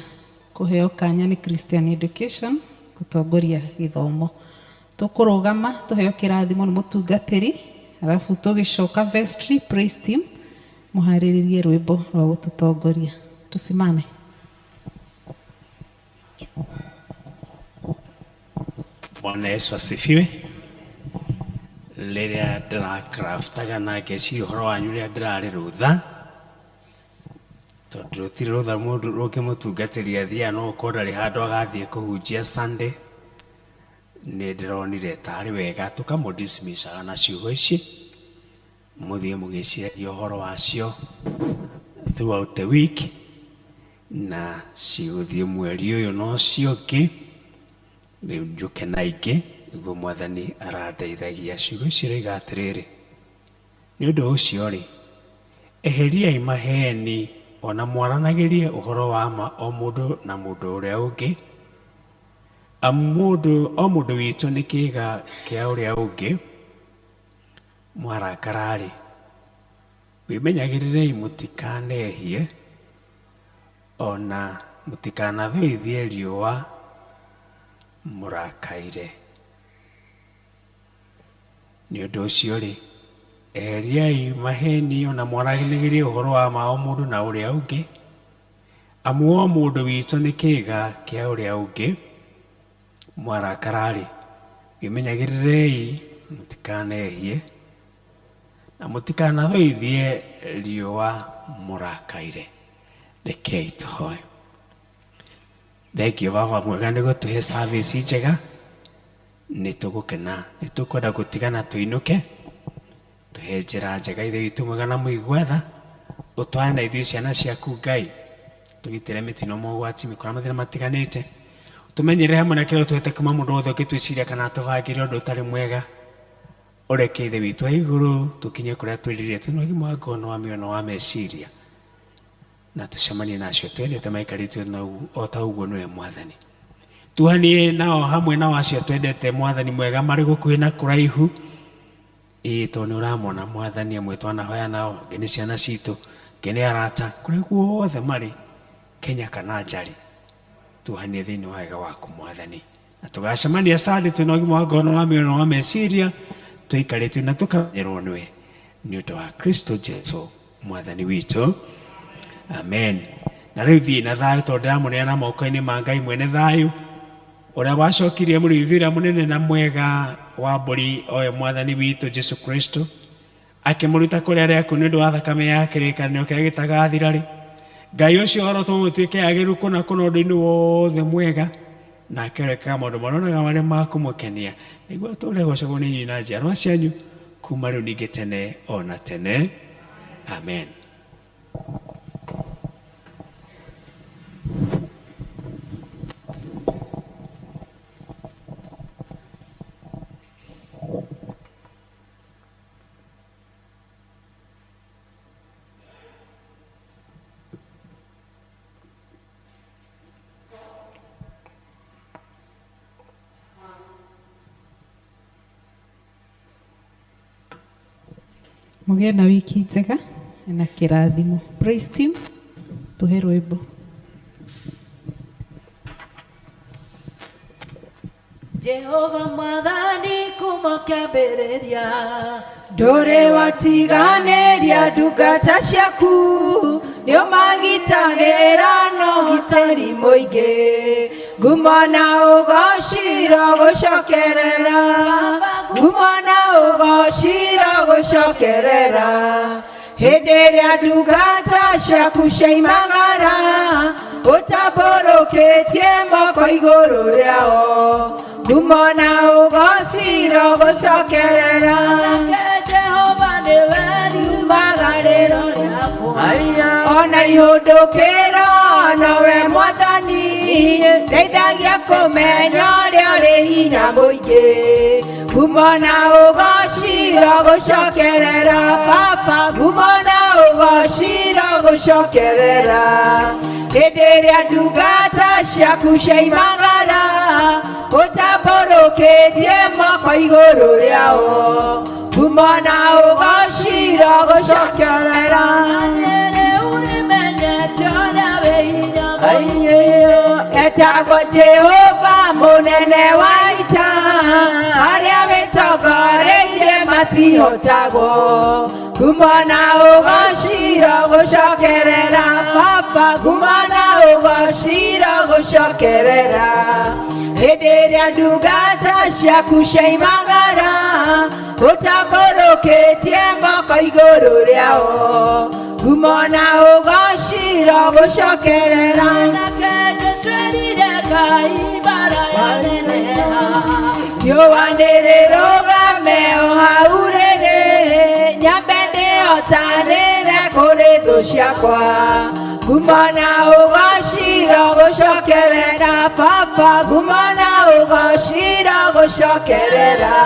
kũheo kanya nĩ Christian Education gũtongoria gĩthomo. Tũkũrũgama tũheo kĩrathimo nĩ mũtungatĩri, alafu tũgĩcoka vestry praise team mũharĩrĩrie rwĩmbo rwa gũtũtongoria. Tusimame. Bwana Yesu asifiwe. Rĩrĩa ndĩrakraftaga na ngeciria ũhoro wanyu rĩrĩa ndĩrarĩ rũtha, tondũ rũtirĩ rũtha mũndũ rũngĩmũtungatĩria athiaga no gũkorwo ndarĩ handũ agathiĩ kũhunjia Sunday, nĩ ndĩronire tarĩ wega tũkamũdismissaga na ciugo ici, mũthiĩ mũgĩciragia ũhoro wacio throughout the week, na cigũthiĩ mweri ũyũ na ũcio ũngĩ. Rĩu njũke na ingĩ nĩguo Mwathani arandeithagia. Ciugo ici roiga atĩrĩrĩ: nĩ ũndũ ũcio rĩ, eheriai maheni ona mwaranagĩrie ũhoro wa ma o mũndũ na mũndũ ũrĩa ũngĩ, o mũndũ witũ nĩ kĩĩga kĩa ũrĩa ũngĩ. Mwarakara rĩ, wĩmenyagĩrĩrei mũtikanehie, ona mũtikanathũithie riũa mũrakaire. Nĩ ũndũ ũcio rĩ, eheriai maheni ona mwaranagĩrie ũhoro wa ma o mũndũ na ũrĩa ũngĩ, amu o mũndũ witũ nĩ kĩĩga kĩa ũrĩa ũngĩ. Mwarakara rĩ, wĩmenyagĩrĩrei mũtikanehie, na mũtikanathũithie riũa mũrakaire. Rekei tũhoe. Thengiũ Baba mwega nĩ gũtũhe service njega, nĩ tũgũkena, nĩ tũkwenda gũtigana tũinũke, tũhe njĩra njega Ithe witũ mwega na mũigua tha, ũtware na ithuĩ ciana ciaku Ngai, tũgitĩre mĩtino mogwati mĩkora mathĩna matiganĩte, tũmenyerere hamwe na kĩrĩa ũtũhete kuma mũndũ wothe ũngĩtwĩciria kana tũbangĩre ũndũ ũtarĩ mwega. Ũreke Ithe witũ wa igũrũ tũkinye kũrĩa twĩrĩrĩte, twĩna ũgima wa ngoro wa mĩoyo na wa meciria, na tũcemanie na acio twendete maikarĩtwo o ta ũguo nĩwe Mwathani. Tuhanie nao hamwe na acio twendete Mwathani mwega marĩ gũkuhĩ na kũraihu, tondũ nĩ ũramona Mwathani, amwe twanahoya nao, angĩ nĩ ciana citũ, angĩ nĩ arata, kũrĩa guothe marĩ Kenya kana nja rĩ, tuhanie thĩinĩ wa wega waku Mwathani, na tũgacemania Sunday twĩna ũgima wa ngoro wa mĩoyo na wa meciria, tũikarĩtwo na tũkamenyerwo nĩwe, nĩ ũndũ wa Kristo Jesu Mwathani witũ. Amen. Na rĩu thiĩ na thayũ, tondũ ndĩramũneana moko-inĩ ma Ngai mwene thayũ, ũrĩa wacokirie mũrĩithi ũrĩa mũnene na mwega wa mbũri, owe Mwathani witũ Jesu Kristo, akĩmũruta kũrĩa arĩa akuũ nĩ ũndũ wa thakame ya kĩrĩkanĩro kĩrĩa gĩtagathira rĩ. Ngai ũcio oro tũmũtuĩke agĩrĩru kũna ũndũ-inĩ wothe mwega, na akĩrekaga maũndũ maronaga marĩa makũmũkenia, nĩguo atũũre gocagwo nĩ inyuĩ na njiarwa cianyu kuma rĩu ningĩ tene ona tene. Amen. Mũgĩe na wiki njega na kĩrathimo. Praise team, tũhe rwĩmbo. Jehova Mwathani kuma kĩambĩrĩria, ndũrĩ watiganĩria ndungata ciaku, nĩo magitagĩra na ũgitĩri mũingĩ, ngumo na ũgociro gũcokerera, ngumo na ũgociro gũcokerera, hĩndĩ ĩrĩa ndungata ciaku cioimagara, ũtambũrũkĩtie moko igũrũ rĩao, ngumo na ũgociro gũcokerera, Jehova nĩwe riumagarĩro rĩakwa, ona ihũndũkĩro nowe Mwathani, ndeithagia kũmenya ũrĩa ũrĩ hinya mũingĩ, ngumo na ũgociro gũcokerera, Baba, ngumo na ũgociro gũcokerera, hĩndĩ ĩrĩa ndungata ciaku cioimagara, ũtambũrũkĩtie moko igũrũ rĩao, ngumo na ũgociro gũcokerera, etagwo Jehova mũnene wa ita, arĩa wĩtongoreirie matihotagwo, ngumo na ũgociro gũcokerera, Baba, ngumo na ũgociro gũcokerera, hĩndĩ ĩrĩa ndungata ciaku cioimagara, ũtambũrũkĩtie moko igũrũ rĩao, ngumo na ũgociro gũcokerera, riũa nĩrĩrũgame o hau rĩrĩ, nyambe ndĩhotanĩre kũrĩ thũ ciakwa, ngumo na ũgociro gũcokerera, Baba, ngumo na ũgociro gũcokerera,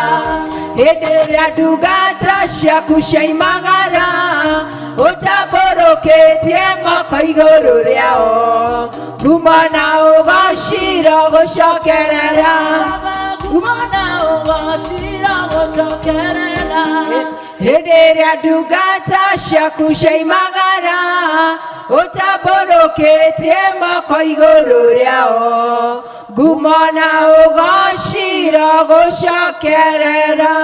hĩndĩ ĩrĩa ndungata ciaku cioimagara, ũtambũrũkĩtie moko igũrũ rĩao, ngumo na ũgociro gũcokerera, ngumo na ũgociro gũcokerera, hĩndĩ ĩrĩa ndungata ciaku cioimagara, ũtambũrũkĩtie moko igũrũ rĩao, ngumo na ũgociro gũcokerera.